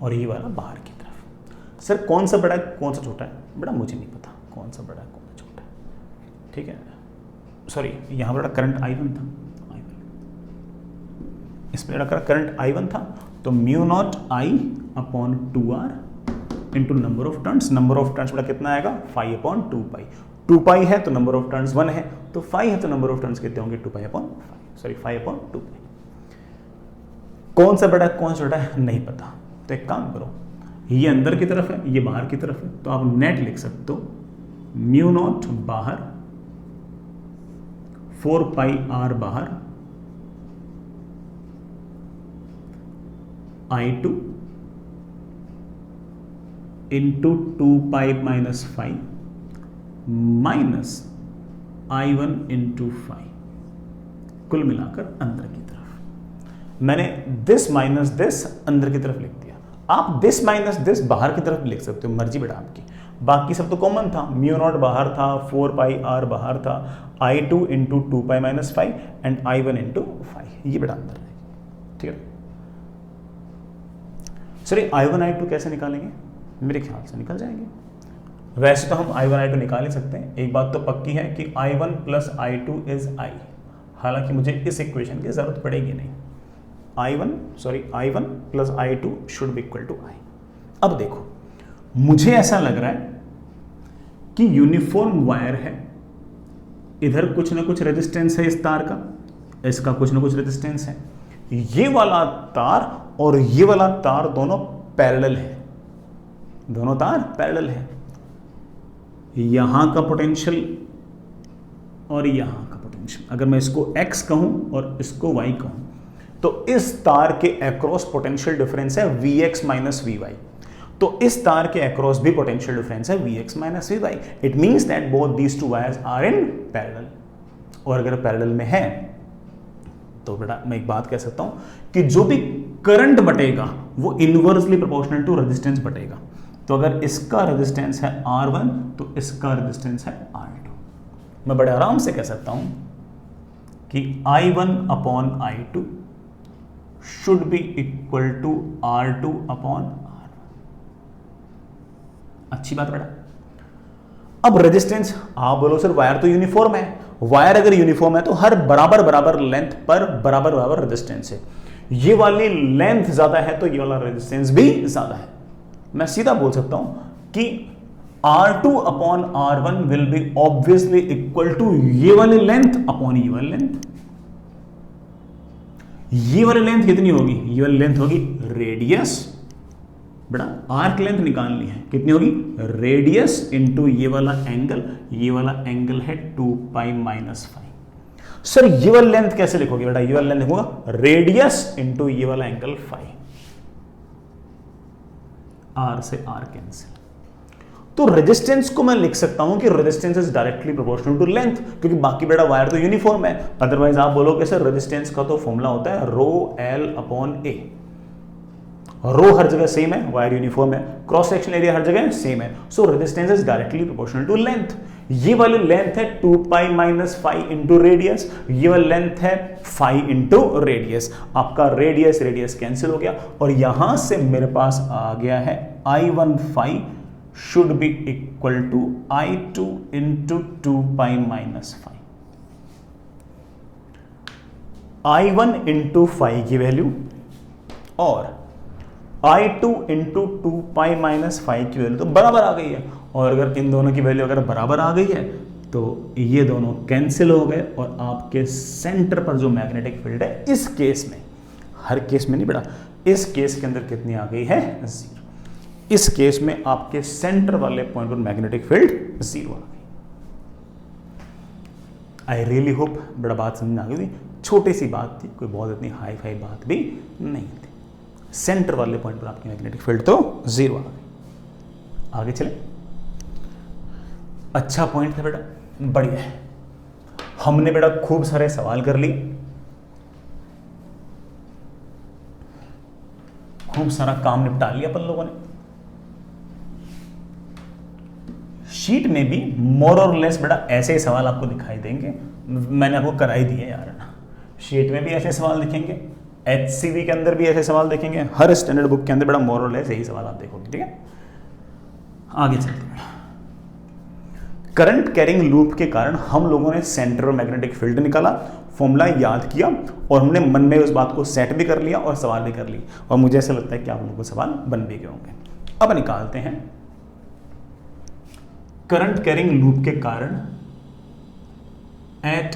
और ये वाला बाहर की तरफ। सर कौन सा बड़ा है कौन सा छोटा है, बेटा मुझे नहीं पता कौन सा बड़ा है कौन सा छोटा है। ठीक है, सॉरी यहाँ पर करंट I1 था, इस पर करंट I1 था, तो μ0 I upon 2r into number of turns. Number of turns बड़ा कितना आएगा 5 अपॉन 2 पाई। 2 पाई है तो नंबर ऑफ टर्न्स 1 है, तो 5 है तो नंबर ऑफ टर्न्स कितने होंगे 2 पाई अपॉन 5, सॉरी 5 अपॉन 2 पाई। कौन सा बड़ा है कौन सा छोटा है नहीं पता, तो एक काम करो, ये अंदर की तरफ है ये बाहर की तरफ है, तो आप नेट लिख सकते हो म्यू नॉट बाहर 4 पाई r बाहर I2 into 2 pi minus 5 minus I1 into 5, कुल मिलाकर अंदर की तरफ। मैंने दिस माइनस दिस अंदर की तरफ लिख दिया। आप दिस माइनस दिस बाहर की तरफ लिख सकते हो, मर्जी बेटा आपकी। बाकी सब तो कॉमन था, म्यू नॉट बाहर था, 4 पाई r बाहर था, I2 into 2 pi minus 5 and I1 into 5, ये बेटा अंदर रहेगी। ठीक है, चलिए I1 I2 कैसे निकालेंगे, मेरे ख्याल से निकल जाएंगे। वैसे तो हम I1 I2 निकाल ही सकते हैं, एक बात तो पक्की है कि I1 plus I2 is I, हालांकि मुझे इस इक्वेशन की जरूरत पड़ेगी नहीं। I1 plus I2 should be equal to I। अब देखो, मुझे ऐसा लग रहा है कि यूनिफॉर्म वायर है, इधर कुछ ना कुछ रेजिस्टेंस है इस तार का, इसका कुछ ना कुछ रेजिस्टेंस है, ये वाला तार और ये वाला तार दोनों पैरेलल है, दोनों तार पैरेलल है। यहां का पोटेंशियल और यहां का पोटेंशियल, अगर मैं इसको x कहूं और इसको y कहूं, तो इस तार के अक्रॉस पोटेंशियल डिफरेंस है Vx माइनस Vy, तो इस तार के अक्रॉस भी पोटेंशियल डिफरेंस है Vx minus Vy। It means that both these two wires are in parallel, और अगर पैरेलल में है तो बेटा मैं एक बात कह सकता हूं कि जो भी करंट बटेगा वो इनवर्सली प्रोपोर्शनल टू रेजिस्टेंस बटेगा। तो अगर इसका रेजिस्टेंस है R1 तो इसका रेजिस्टेंस है R2। मैं बड़े आराम से कह सकता हूं कि I1 upon I2 should be equal to R2 upon R1। अच्छी बात बेटा। अब रेजिस्टेंस, आप बोलो सर वायर तो यूनिफॉर्म है, वायर अगर यूनिफॉर्म है तो हर बराबर लेंथ पर बराबर रेजिस्टेंस है। ये वाली लेंथ ज्यादा है तो ये वाला रेजिस्टेंस भी ज्यादा है। मैं सीधा बोल सकता हूं कि R2 upon R1 will be obviously equal to ये वाली लेंथ अपॉन ये वाली लेंथ। ये वाली लेंथ कितनी होगी, ये वाली लेंथ होगी रेडियस, बेटा आर्क लेंथ निकालनी है, कितनी होगी रेडियस इंटू ये वाला एंगल है 2 पाई माइनस 5। सर ये वाला लेंथ कैसे लिखोगे बेटा, ये वाला लेंथ लिखूंगा रेडियस इंटू ये वाला एंगल 5, आर से आर कैंसिल। तो रेजिस्टेंस को मैं लिख सकता हूं कि resistance is directly proportional to length, क्योंकि बाकी बेटा वायर तो यूनिफॉर्म है। अदरवाइज आप बोलोगे सर रेजिस्टेंस का तो फॉर्मूला होता है रो एल अपॉन ए। रो हर जगह सेम है, वायर यूनिफॉर्म है, क्रॉस सेक्शन एरिया हर जगह सेम है, so resistance is directly proportional to length. ये वाली लेंथ है 2 पाई माइनस 5 इंटू रेडियस, ये वाली लेंथ है 5 इंटू रेडियस। आपका रेडियस कैंसिल हो गया और यहां से मेरे पास आ गया है I1 5 should be equal to I2 into 2 pi minus 5। I1 into 5 की वैल्यू और I2 इंटू 2 पाई माइनस 5 की वैल्यू तो बराबर आ गई है, और अगर इन दोनों की वैल्यू अगर बराबर आ गई है तो ये दोनों कैंसिल हो गए और आपके सेंटर पर जो मैग्नेटिक फील्ड है इस केस में, हर केस में नहीं बेटा, इस केस के अंदर कितनी आ गई है 0। इस केस में आपके सेंटर वाले पॉइंट पर मैग्नेटिक फील्ड 0 आ गई। आई रियली होप बड़ा बात समझ में आ गई थी, छोटी सी बात थी, कोई बहुत इतनी हाई फाई बात भी नहीं थी। सेंटर वाले पॉइंट पर आपकी मैग्नेटिक फील्ड तो 0 आ गई। आगे चले, अच्छा पॉइंट था बेटा, बढ़िया है। हमने बेटा खूब सारे सवाल कर लिए, खूब सारा काम निपटा लिया अपन लोगों ने। शीट में भी मोर और लेस बेटा ऐसे ही सवाल आपको दिखाई देंगे, मैंने आपको करा ही दिए यार। शीट में भी ऐसे सवाल दिखेंगे, HCV के अंदर भी ऐसे सवाल देखेंगे, हर स्टैंडर्ड बुक के अंदर बड़ा मोर और लेस यही सवाल आप देखोगे। ठीक है, आगे चलते हैं। करंट कैरिंग लूप के कारण हम लोगों ने सेंटर और मैग्नेटिक फील्ड निकाला, फॉर्मूला याद किया और हमने मन में उस बात को सेट भी कर लिया और सवाल भी कर ली, और मुझे ऐसा लगता है कि आप लोगों को सवाल बन भी गए होंगे। अब निकालते हैं करंट कैरिंग लूप के कारण एट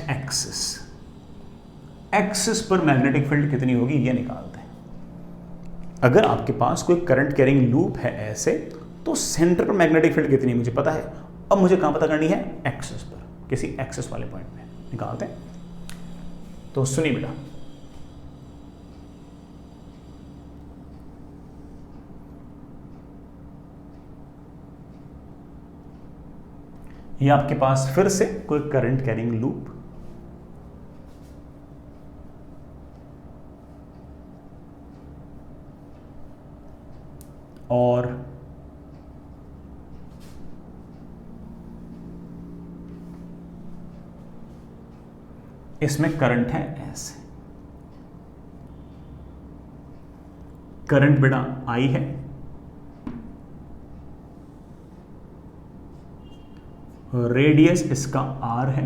एक्सिस पर मैग्नेटिक फील्ड कितनी होगी ये निकालते हैं। अगर आपके पास कोई करंट कैरिंग लूप है ऐसे, तो सेंटर पर मैग्नेटिक फील्ड कितनी मुझे पता है। अब मुझे कहां पता करनी है, एक्सिस पर, किसी एक्सिस वाले पॉइंट में निकालते हैं। तो सुनिए बेटा, ये आपके पास फिर से कोई करंट कैरिंग लूप, और इसमें करंट है ऐसे, करंट बेटा आई है, रेडियस इसका r है,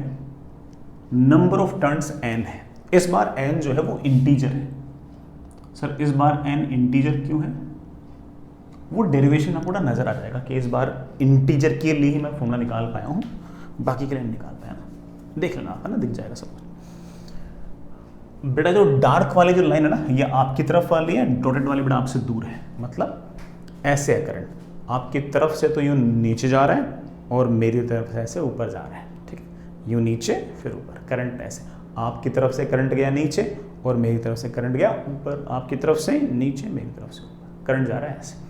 नंबर ऑफ टर्न्स n है। इस बार n जो है वो इंटीजर है। सर इस बार n इंटीजर क्यों है, वो डेरिवेशन आपको ना नजर आ जाएगा कि इस बार इंटीजर के लिए ही मैं फॉर्मूला निकाल पाया हूं, बाकी के लिए नहीं निकाल पाया ना। देख लेना आपका ना, दिख जाएगा सब बेटा। जो डार्क वाली जो लाइन है ना, ये आपकी तरफ वाली है, डॉटेड वाली बेटा आपसे दूर है। मतलब ऐसे है करंट, आपकी तरफ से तो यूं नीचे जा रहा है और मेरी तरफ से ऐसे ऊपर जा रहा है, ठीक है। यूं नीचे फिर ऊपर, करंट ऐसे, आपकी तरफ से करंट गया नीचे और मेरी तरफ से करंट गया ऊपर, आपकी तरफ से नीचे मेरी तरफ से ऊपर, करंट जा रहा है ऐसे।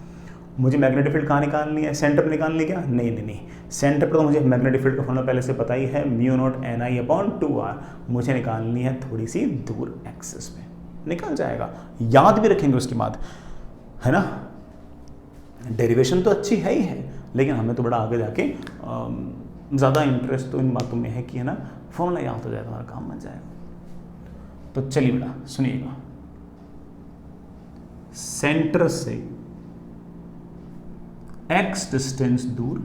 मुझे मैग्नेटिक फील्ड कहाँ निकालनी है, सेंटर पर निकालनी क्या, नहीं, सेंटर पर तो मुझे मैग्नेटिक फील्ड का फॉर्मूला पहले से पता ही है, μ0 Ni/2r। मुझे निकालनी है थोड़ी सी दूर एक्सिस में, निकल जाएगा, याद भी रखेंगे उसके बाद, है ना। डेरिवेशन तो अच्छी है ही है, लेकिन हमें तो बड़ा आगे जाके ज़्यादा इंटरेस्ट तो इन बातों में है कि है ना, फॉर्मूला याद हो जाएगा, हमारा काम बन जाएगा। तो चलिए बेटा सुनिएगा, सेंटर से x डिस्टेंस दूर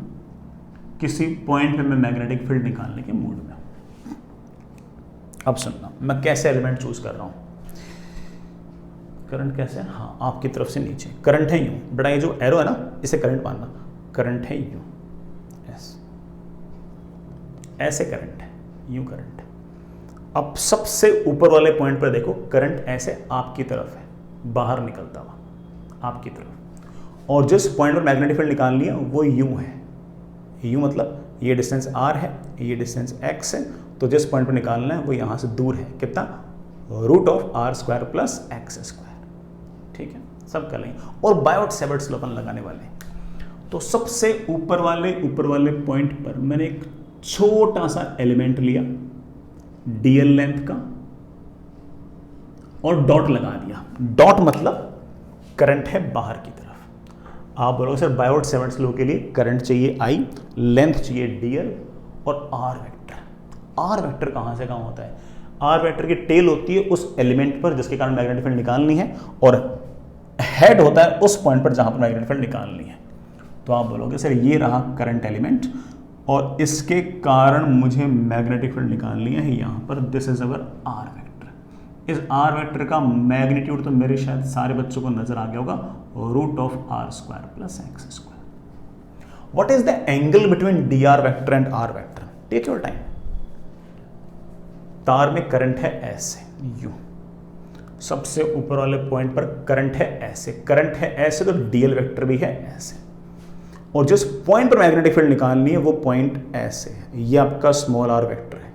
किसी पॉइंट पे मैं मैग्नेटिक फील्ड निकालने के मूड में हूं। अब सुनना, मैं कैसे एलिमेंट चूज कर रहा हूं। करंट कैसे, हाँ आपकी तरफ से नीचे करंट है यूं बेटा, ये जो एरो है ना इसे करंट मानना, करंट है यूं, ऐसे करंट है, यूं करंट है। अब सबसे ऊपर वाले पॉइंट पर देखो, करंट ऐसे आपकी तरफ है, बाहर निकलता हुआ आपकी तरफ, और जिस पॉइंट पर मैग्नेटिक फील्ड निकालनी है वो यूं है। यूं मतलब ये डिस्टेंस r है, ये डिस्टेंस x है, तो जिस पॉइंट पर निकालना है वो यहां से दूर है, कितना, √r² + x²। ठीक है, सब कर लेंगे, और बायोट-सैवर्ट्स लॉ अपन लगाने वाले हैं। तो सबसे ऊपर वाले पॉइंट पर मैंने एक छोटा सा एलिमेंट लिया dl लेंथ का और डॉट लगा दिया। डॉट मतलब करंट है बाहर की तरफ। आप बोलोगे सर बायोट-सैवर्ट्स लॉ के लिए करंट चाहिए I, लेंथ चाहिए dl और r वेक्टर। r वेक्टर कहां से कहां होता है, r वेक्टर की टेल होती है उस एलिमेंट पर जिसके कारण मैग्नेटिक फील्ड निकालनी है, और हेड होता है उस पॉइंट पर जहां पर मैग्नेटिक फील्ड निकालनी है। तो आप बोलोगे सर ये रहा करंट एलिमेंट और इसके कारण मुझे मैग्नेटिक फील्ड निकालनी है यहां पर, this is our r vector. इस r वेक्टर का मैग्नीट्यूड तो मेरे शायद सारे बच्चों को नजर आ गया होगा, √r² + x²। What is the angle between dr vector and r vector, take your time. तार में करंट है ऐसे, यूं, सबसे ऊपर वाले पॉइंट पर करंट है ऐसे, करंट है ऐसे तो dl वेक्टर भी है ऐसे, और जिस पॉइंट पर मैग्नेटिक फील्ड निकालनी है वो पॉइंट ऐसे है, ये आपका स्मॉल r वेक्टर है।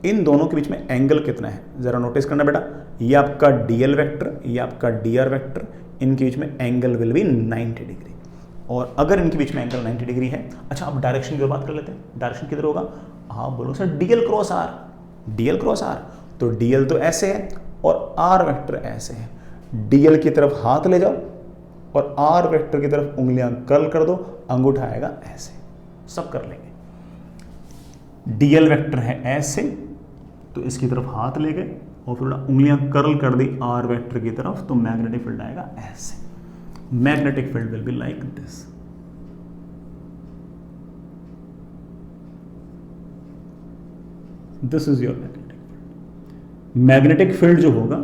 इन दोनों के बीच में एंगल कितना है जरा नोटिस करना बेटा, ये आपका dl वेक्टर, ये आपका dr वेक्टर, इनके बीच में एंगल विल बी 90 डिग्री। और अगर इनके बीच में एंगल 90 डिग्री है, अच्छा अब डायरेक्शन की बात कर लेते हैं, डायरेक्शन किधर होगा। आप बोलो sir dl cross r, dl cross r, तो dl तो ऐसे है और r वेक्टर ऐसे है। dl की तरफ हाथ ले जाओ और r वेक्टर की तरफ उंगलियां कर्ल कर दो, अंगूठा आएगा ऐसे, सब कर लेंगे। dl वेक्टर है ऐसे, तो इसकी तरफ हाथ ले गए और फिर उंगलियां कर्ल कर दी r वेक्टर की तरफ, तो मैग्नेटिक फील्ड आएगा ऐसे। Magnetic field will be like this. This is your magnetic field. Magnetic field जो होगा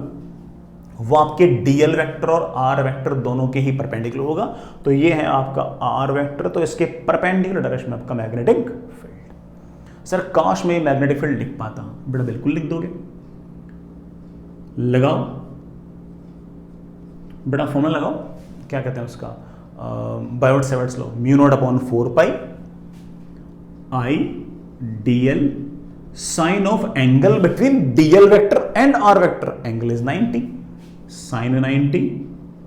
वो आपके डीएल वेक्टर और आर वेक्टर दोनों के ही परपेंडिकुलर होगा। तो ये है आपका आर वेक्टर, तो इसके परपेंडिकुलर डायरेक्शन में आपका मैग्नेटिक फील्ड। सर काश मैं मैग्नेटिक फील्ड लिख पाता, बेटा बिल्कुल लिख दोगे। लगाओ बेटा फॉर्मूला लगाओ, क्या कहते हैं उसका, Biot Savart's law, mu naught upon 4 pi I DL sine of angle between DL vector and R vector, angle is 90, sine 90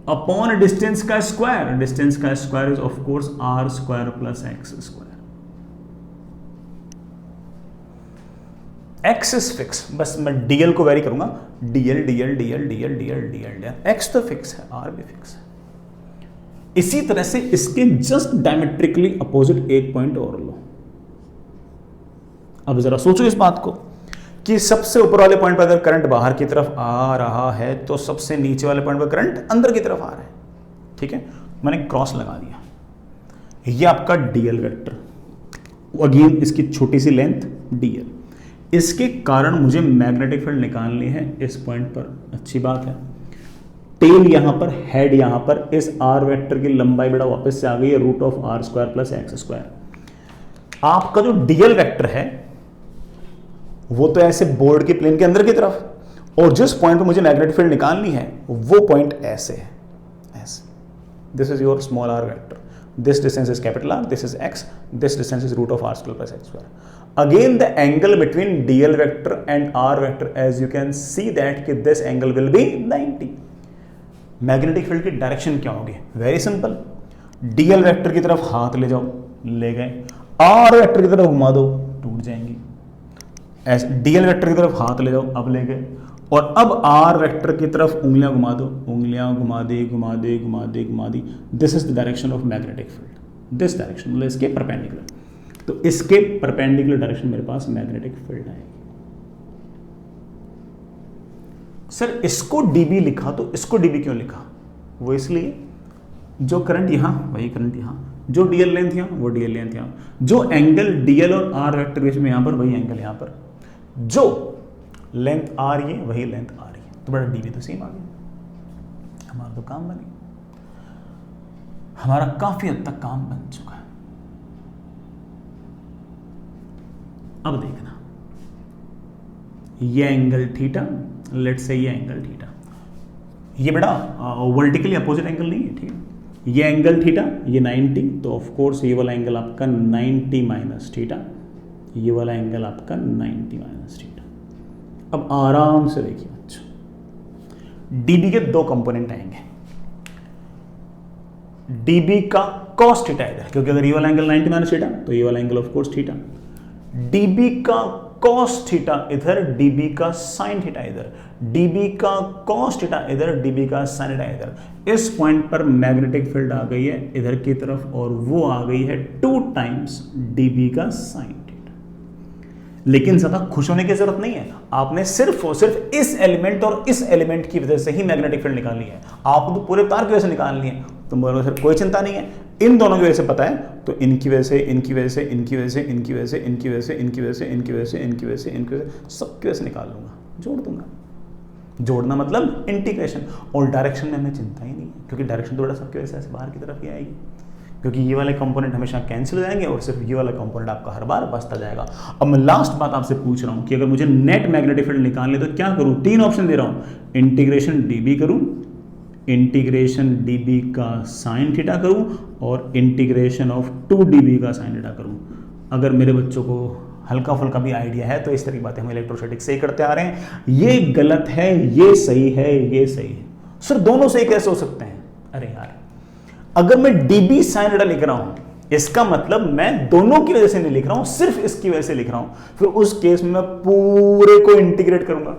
upon distance का स्क्वायर, डिस्टेंस का square is of course R square plus X square. X is fix, बस मैं DL को vary करूंगा, DL DL DL DL DL DL DL, X तो fix है, R भी fix है। इसी तरह से इसके जस्ट डायमेट्रिकली अपोजिट एक पॉइंट और लो। अब जरा सोचो इस बात को कि सबसे ऊपर वाले पॉइंट पर अगर करंट बाहर की तरफ आ रहा है तो सबसे नीचे वाले पॉइंट पर करंट अंदर की तरफ आ रहा है, ठीक है। मैंने क्रॉस लगा दिया, ये आपका डीएल वेक्टर, अगेन इसकी छोटी सी लेंथ डीएल, इसके कारण मुझे मैग्नेटिक फील्ड निकालनी है इस पॉइंट पर। अच्छी बात है, टेल यहां पर, हेड यहां पर, इस आर वेक्टर की लंबाई बेटा वापस से आ गई है root of R square plus X square. आपका जो डीएल वेक्टर है वो तो ऐसे बोर्ड के प्लेन के अंदर की तरफ, और जिस पॉइंट पर मुझे मैग्नेटिक फील्ड निकालनी है वो पॉइंट ऐसे है, ऐसे। This is your small R vector, this distance is capital R, this is X, this distance is root of R square plus X square. Again the angle between DL vector and R vector, as you can see that कि this angle will be 90। Magnetic field की direction क्या होगी, very simple, DL vector की तरफ हाथ ले जाओ, ले गए, आर वेक्टर की तरफ घुमा दो, टूट जाएंगी। ऐसे डीएल वेक्टर की तरफ हाथ ले जाओ, अब ले गए, और अब आर वेक्टर की तरफ उंगलियां घुमा दो, उंगलियां घुमा दी घुमा दी घुमा दी घुमा दी। This is the direction of magnetic field, this direction, मतलब इसके परपेंडिकुलर। तो इसके परपेंडिकुलर डायरेक्शन मेरे पास मैग्नेटिक फील्ड आएगी। सर इसको डीबी लिखा, तो इसको डीबी क्यों लिखा, वो इसलिए जो करंट यहां वही करंट यहां, जो डीएल लेंथ यहां वो डीएल लेंथ यहां, जो एंगल डीएल और आर वेक्टर बीच में यहां पर वही एंगल यहां पर, जो लेंथ आ रही है वही लेंथ आ रही है, तो बड़ा डीबी तो सेम आ गया। हमारा तो काम बन गया, हमारा काफी हद तक काम बन चुका है। अब देखना, ये एंगल थीटा, लेट्स से ये एंगल थीटा, ये बेटा वर्टिकली अपोजिट एंगल नहीं है, ठीक है। ये एंगल थीटा, ये 90, तो ऑफ कोर्स ये वाला एंगल आपका 90 माइनस थीटा, ये वाला एंगल आपका 90 माइनस थीटा। अब आराम से देखिए बच्चों, डीबी के दो कंपोनेंट आएंगे, डीबी का कॉस थीटा इधर, क्योंकि अगर ये वाला एंगल 90 माइनस थीटा तो ये वाला angle of course theta, dB का कॉस थीटा इधर, डीबी का साइन थीटा इधर, डीबी का कॉस थीटा इधर, डीबी का साइन थीटा इधर। इस पॉइंट पर मैग्नेटिक फील्ड आ गई है इधर की तरफ, और वो आ गई है 2 टाइम्स डीबी का साइन थीटा। लेकिन ज्यादा खुश होने की जरूरत नहीं है, आपने सिर्फ और सिर्फ इस एलिमेंट और इस एलिमेंट की वजह से ही मैग्नेटिक फील्ड निकालनी है, आपको तो पूरे तार की वजह से निकालनी है, तो मेरे सर कोई चिंता नहीं है। इन दोनों की वजह से पता है, तो इनकी वजह से, इनकी वजह से, इनकी वजह से, इनकी वजह से, इनकी वजह से, इनकी वजह से, इनकी वजह से, इनकी वजह से, इनकी वजह से, सबकी वजह से निकाल लूंगा, जोड़ दूंगा। जोड़ना मतलब इंटीग्रेशन, और डायरेक्शन में हमें चिंता ही नहीं है, क्योंकि डायरेक्शन तो बड़ा सबकी वजह से ऐसे बाहर की तरफ ही आएगी, क्योंकि ये वाले कंपोनेंट हमेशा कैंसिल हो जाएंगे और सिर्फ ये वाला कंपोनेंट आपका हर बार बचता जाएगा। अब मैं लास्ट बात आपसे पूछ रहा हूं कि अगर मुझे नेट मैग्नेटिक फील्ड निकालने तो क्या करूं, 3 ऑप्शन दे रहा हूं, इंटीग्रेशन डीबी करूं, इंटीग्रेशन डीबी का साइन थीटा करूं, और इंटीग्रेशन ऑफ 2 डीबी का साइन थीटा करूं। अगर मेरे बच्चों को हल्का फुल्का भी आइडिया है तो इस तरह की बातें हम इलेक्ट्रोस्टैटिक्स से ही करते आ रहे हैं। ये गलत है, ये सही है, ये सही है। सर दोनों सही कैसे हो सकते हैं? अरे यार, अगर मैं डीबी साइन थीटा लिख रहा हूं, इसका मतलब मैं दोनों की वजह से नहीं लिख रहा हूं, सिर्फ इसकी वजह से लिख रहा हूं। फिर उस केस में मैं पूरे को इंटीग्रेट करूंगा।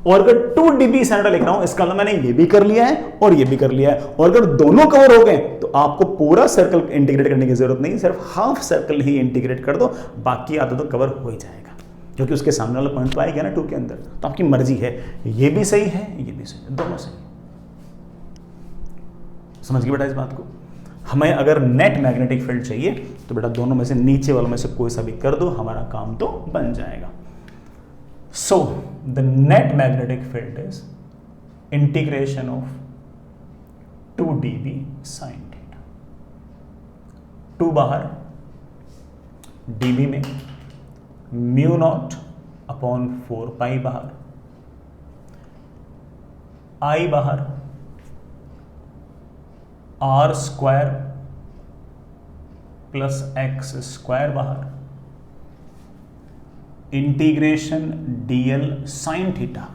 और अगर 2 dB साइन थीटा लिख रहा हूं, इसका मतलब मैंने ये भी कर लिया है और ये भी कर लिया है। और अगर दोनों कवर हो गए तो आपको पूरा सर्कल इंटीग्रेट करने की जरूरत नहीं, सिर्फ हाफ सर्कल ही इंटीग्रेट कर दो, बाकी आता तो कवर हो ही जाएगा, क्योंकि उसके सामने वाला पॉइंट तो आएगा ना 2 के अंदर। तो आपकी मर्जी है, ये भी सही है, ये भी सही है, दोनों सही। समझ गए बेटा इस बात को? हमें अगर नेट मैग्नेटिक फील्ड चाहिए तो बेटा दोनों में से नीचे वालों में से कोई सा भी कर दो, हमारा काम तो बन जाएगा। So the net magnetic field is integration of 2 dB sin theta. 2 बाहर, dB में म्यू नॉट अपॉन 4 पाई बाहर, आई बाहर, R square plus X square बाहर, integration dl sin theta.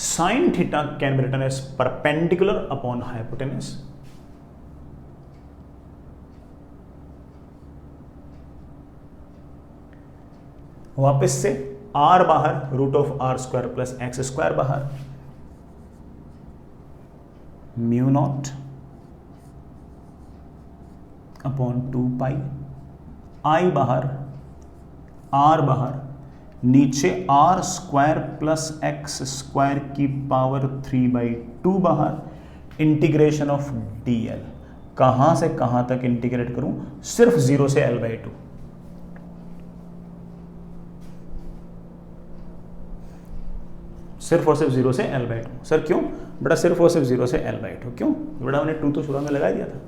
Sin theta can be written as perpendicular upon hypotenuse. वापस से r बाहर, root of R square plus X square बाहर, mu naught upon 2 pi, I बाहर, R बाहर, नीचे R square plus X square की power 3/2 बाहर, integration of dl. कहां से कहां तक इंटीग्रेट करूं? सिर्फ 0 से l/2. सिर्फ और सिर्फ 0 से l/2. सर क्यों बेटा? सिर्फ और सिर्फ 0 से l/2 क्यों बेटा? हमने 2 तो शुरू में लगा दिया था.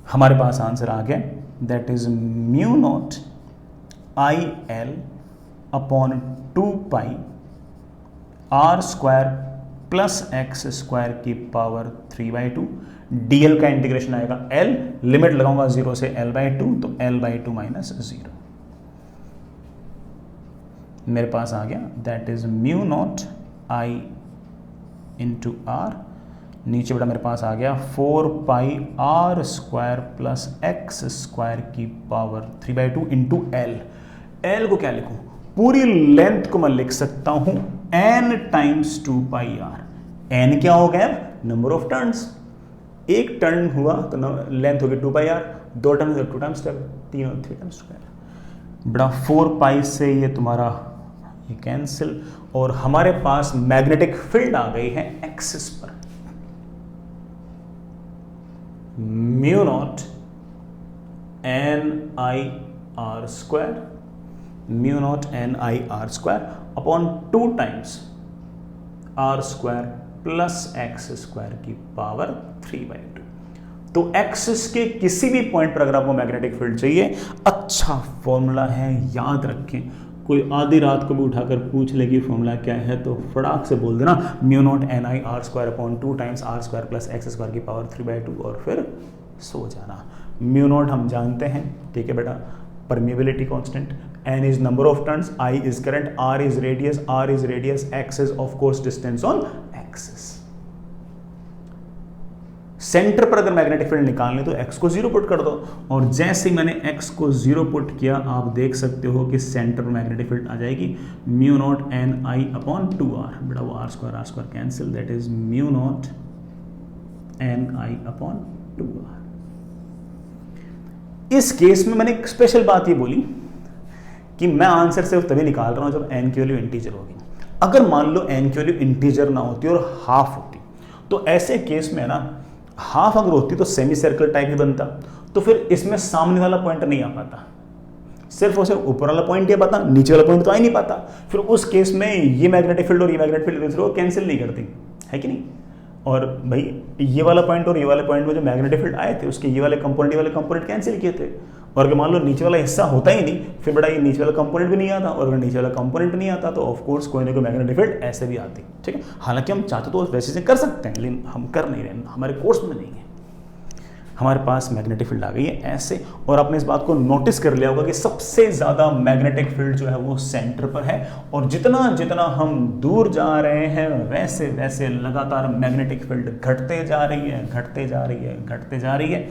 हमारे पास आंसर आ गया, that is mu naught I L upon 2 pi R square plus X square की पावर 3/2. dl का इंटीग्रेशन आएगा l, लिमिट लगाऊंगा 0 से l/2, तो l/2 माइनस 0 मेरे पास आ गया, that is mu naught I into R. नीचे बेटा मेरे पास आ गया 4 pi R square plus X square की पावर 3/2 इंटू एल. एल को क्या लिखूं? पूरी लेंथ को मैं लिख सकता हूं n times 2 pi R. n क्या हो गया? Number of turns. एक टर्न हुआ तो लेंथ होगी 2 pi R, 2 turn 2 times 3 times square. बड़ा 4 पाई से ये तुम्हारा ये कैंसिल, और हमारे पास मैग्नेटिक फील्ड आ गई है एक्सिस पर. Mu naught N I R square, mu naught N I R square upon 2 times R square plus X square की पावर 3/2. तो एक्सिस के किसी भी पॉइंट पर अगर आपको मैग्नेटिक फील्ड चाहिए, अच्छा फॉर्मूला है, याद रखें. कोई आधी रात को भी उठाकर पूछ ले कि फॉर्मूला क्या है, तो फटाक से बोल देना mu naught N I R square upon 2 times R square plus X square की पावर 3/2 और फिर सो जाना. म्यू नॉट हम जानते हैं, ठीक है बेटा, permeability constant, n is number of turns, I is current, r is radius, x is of course distance on axis. Centre पर अगर मैग्नेटिक फील्ड निकालने तो x को 0 पुट कर दो, और जैसे ही मैंने x को 0 पुट किया आप देख सकते हो कि सेंटर पर मैग्नेटिक फील्ड आ जाएगी mu naught N I upon 2r. बेटा वो r square cancel, that is mu naught N I upon 2r. इस केस में मैंने एक स्पेशल बात ये बोली कि मैं आंसर सिर्फ तभी निकाल रहा हूं जब n की वैल्यू इंटीजर होगी. अगर मान लो n की वैल्यू इंटीजर ना होती और हाफ होती, तो ऐसे केस में ना हाफ अगर होती तो सेमी सर्कल टाइप ही बनता, तो फिर इसमें सामने वाला पॉइंट नहीं आ पाता, सिर्फ और सिर्फ ऊपर वाला पॉइंट ही पाता, नीचे वाला पॉइंट तो आ ही नहीं पाता. फिर उस केस में ये मैग्नेटिक फील्ड और ये मैग्नेटिक फील्ड दूसरे को कैंसिल नहीं करती है कि नहीं. और भाई ये वाला पॉइंट और ये वाले पॉइंट में जो मैग्नेटिक फील्ड आए थे उसके ये वाले कंपोनेंट कैंसिल किए थे. और अगर मान लो नीचे वाला हिस्सा होता ही नहीं, फिर बड़ा ये नीचे वाला कंपोनेंट भी नहीं आता, और अगर नीचे वाला कंपोनेंट नहीं आता तो ऑफ कोर्स कोई ना कोई मैग्नेटिक फील्ड ऐसे भी आती. ठीक है, हालांकि हम चाहते तो वैसे से कर सकते हैं, लेकिन हम कर नहीं रहे, हमारे कोर्स में नहीं है. हमारे पास मैग्नेटिक फील्ड आ गई है ऐसे, और आपने इस बात को नोटिस कर लिया होगा कि सबसे ज़्यादा मैग्नेटिक फील्ड जो है वो सेंटर पर है, और जितना जितना हम दूर जा रहे हैं वैसे वैसे लगातार मैग्नेटिक फील्ड घटते जा रही है, घटते जा रही है, घटते जा रही है,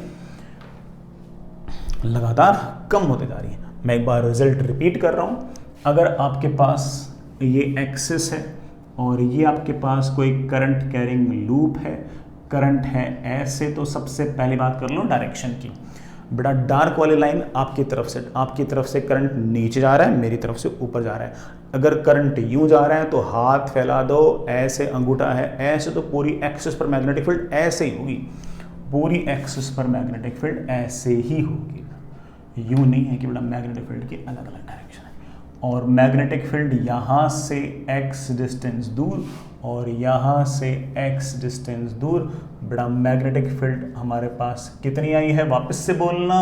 लगातार कम होते जा रही है. मैं एक बार रिजल्ट रिपीट कर रहा हूँ. अगर आपके पास ये एक्सिस है और ये आपके पास कोई करंट कैरिंग लूप है, करंट है ऐसे, तो सबसे पहली बात कर लो डायरेक्शन की. बेटा डार्क वाली लाइन आपकी तरफ से करंट नीचे जा रहा है, मेरी तरफ से ऊपर जा रहा है. अगर करंट यूं जा रहा है तो हाथ फैला दो, ऐसे अंगूठा है ऐसे, तो पूरी एक्सिस पर मैग्नेटिक फील्ड ऐसे ही होगी, पूरी एक्सिस पर मैग्नेटिक फील्ड ऐसे ही होगी. यूं नहीं है कि बेटा मैग्नेटिक फील्ड की अलग अलग डायरेक्शन है, और मैग्नेटिक फील्ड यहाँ से x डिस्टेंस दूर और यहाँ से x डिस्टेंस दूर। बड़ा मैग्नेटिक फील्ड हमारे पास कितनी आई है, वापस से बोलना,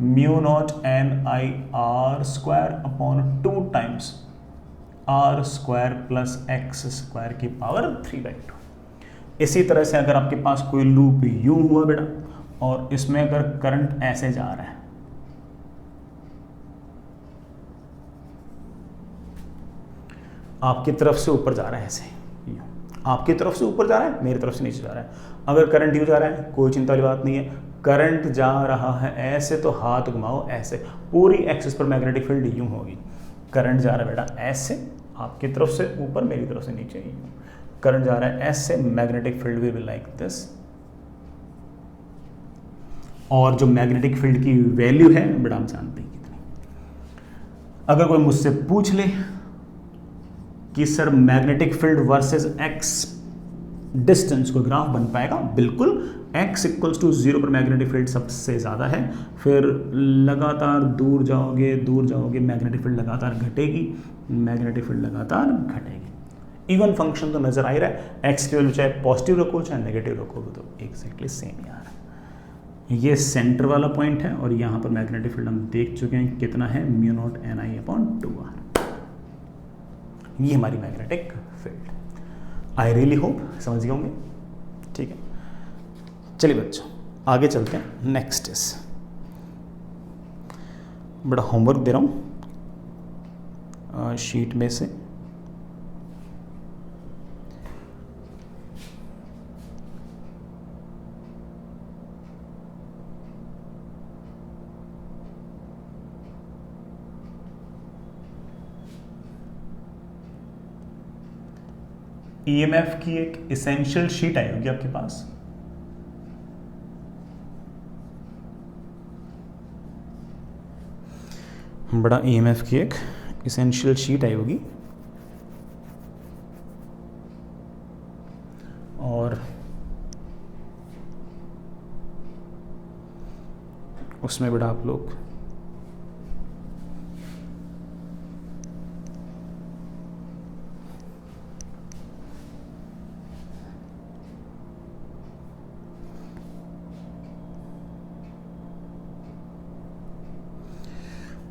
mu naught N I R square upon 2 times R square plus X square की पावर 3/2। इसी तरह से अगर आपके पास कोई लूप यूं हुआ बेटा और इसमें अगर करंट ऐसे जा रहा है, आपकी तरफ से ऊपर जा रहा है, ऐसे आपकी तरफ से ऊपर जा रहा है, मेरी तरफ से नीचे जा रहा है। अगर करंट यूँ जा रहा है, कोई चिंता वाली बात नहीं है। करंट जा रहा है ऐसे तो हाथ घुमाओ ऐसे, पूरी एक्सिस पर मैग्नेटिक फील्ड यूँ होगी। करंट जा रहा है बेटा ऐसे, आपकी तरफ से ऊपर, मेरी तरफ से नीचे। यूँ करंट जा रहा है ऐसे, magnetic field will be like this. और जो मैग्नेटिक फील्ड की वैल्यू है बेटा हम जानते हैं कितनी। अगर कोई मुझसे पूछ ले कि sir magnetic field versus x distance को ग्राफ बन पाएगा, बिल्कुल। x इक्वल्स टू 0 पर मैग्नेटिक फील्ड सबसे ज़्यादा है, फिर लगातार दूर जाओगे मैग्नेटिक फील्ड लगातार घटेगी, मैग्नेटिक फील्ड लगातार घटेगी। इवन फंक्शन तो नजर आ ही रहा है, x की वैल्यू चाहे पॉजिटिव रखो चाहे नेगेटिव रखो तो एग्जैक्टली सेम ही आ रहा है। ये सेंटर वाला पॉइंट है और यहाँ पर मैग्नेटिक फील्ड हम देख चुके हैं कितना है, mu naught N I upon 2r। ये हमारी magnetic field. I really hope समझ गए होंगे, ठीक है। चलिए बच्चों आगे चलते हैं। नेक्स्ट इज, बड़ा होमवर्क दे रहा हूँ शीट में से। ईएमएफ की एक इसेंशियल शीट आई होगी आपके पास। बड़ा ईएमएफ की एक इसेंशियल शीट आई होगी और उसमें बड़ा आप लोग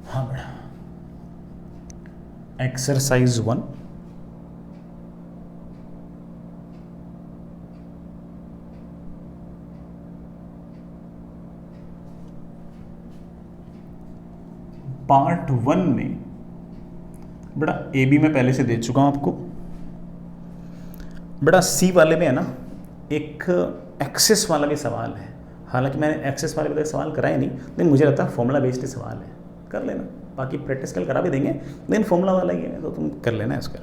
हाँ बेटा एक्सरसाइज 1 पार्ट 1 में बेटा ए बी में पहले से दे चुका हूं आपको। बेटा सी वाले में है ना एक एक्सेस वाला भी सवाल है, हालांकि मैंने एक्सेस वाले पे सवाल कराए नहीं, लेकिन मुझे लगता है फॉर्मूला बेस्ड सवाल है, कर लेना। बाकी प्रैक्टिस कल करा भी देंगे, लेकिन फॉर्मूला वाला ही है तो तुम कर लेना इसको।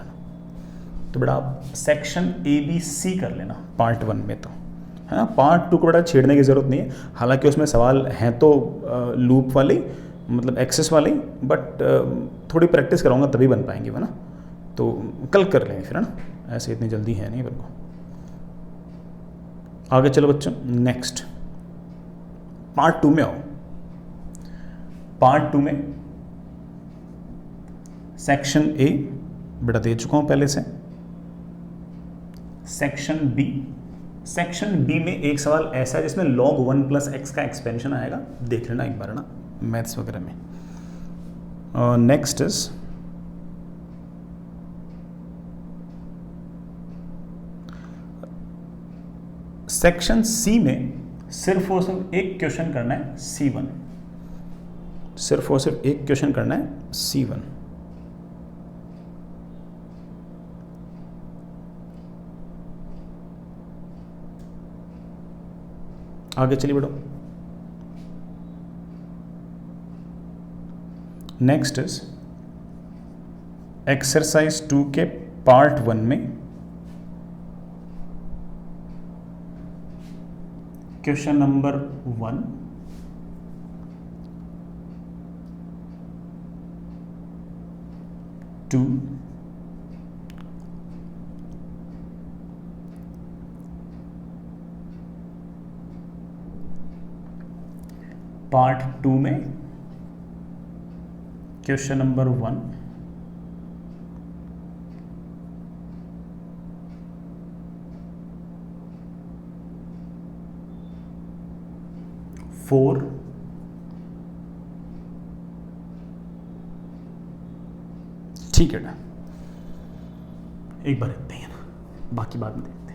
तो बेटा आप सेक्शन ए बी सी कर लेना पार्ट 1 में, तो है ना। पार्ट 2 को बेटा छेड़ने की ज़रूरत नहीं है, हालांकि उसमें सवाल हैं तो लूप वाले, मतलब एक्सेस वाले, बट थोड़ी प्रैक्टिस कराऊंगा तभी बन पाएंगे, है ना। तो कल कर लेंगे फिर, है ना, ऐसे इतनी जल्दी है नहीं बिल्कुल। आगे चलो बच्चों, नेक्स्ट पार्ट 2 में आओ। पार्ट 2 में सेक्शन ए बेटा दे चुका हूं पहले से। सेक्शन बी में एक सवाल ऐसा है जिसमें log 1 प्लस एक्स का एक्सपेंशन आएगा, देख लेना एक बार ना मैथ्स वगैरह में। नेक्स्ट इज सेक्शन सी में सिर्फ और सिर्फ एक क्वेश्चन करना है C1, सिर्फ और सिर्फ एक क्वेश्चन करना है C1। आगे चलिए बढ़ो। नेक्स्ट इज एक्सरसाइज 2 के पार्ट 1 में क्वेश्चन नंबर 1 2 पार्ट 2 में क्वेश्चन नंबर 1 4 ठीक है ना, एक बार इतने ही है ना, बाकी बाद में देखते हैं।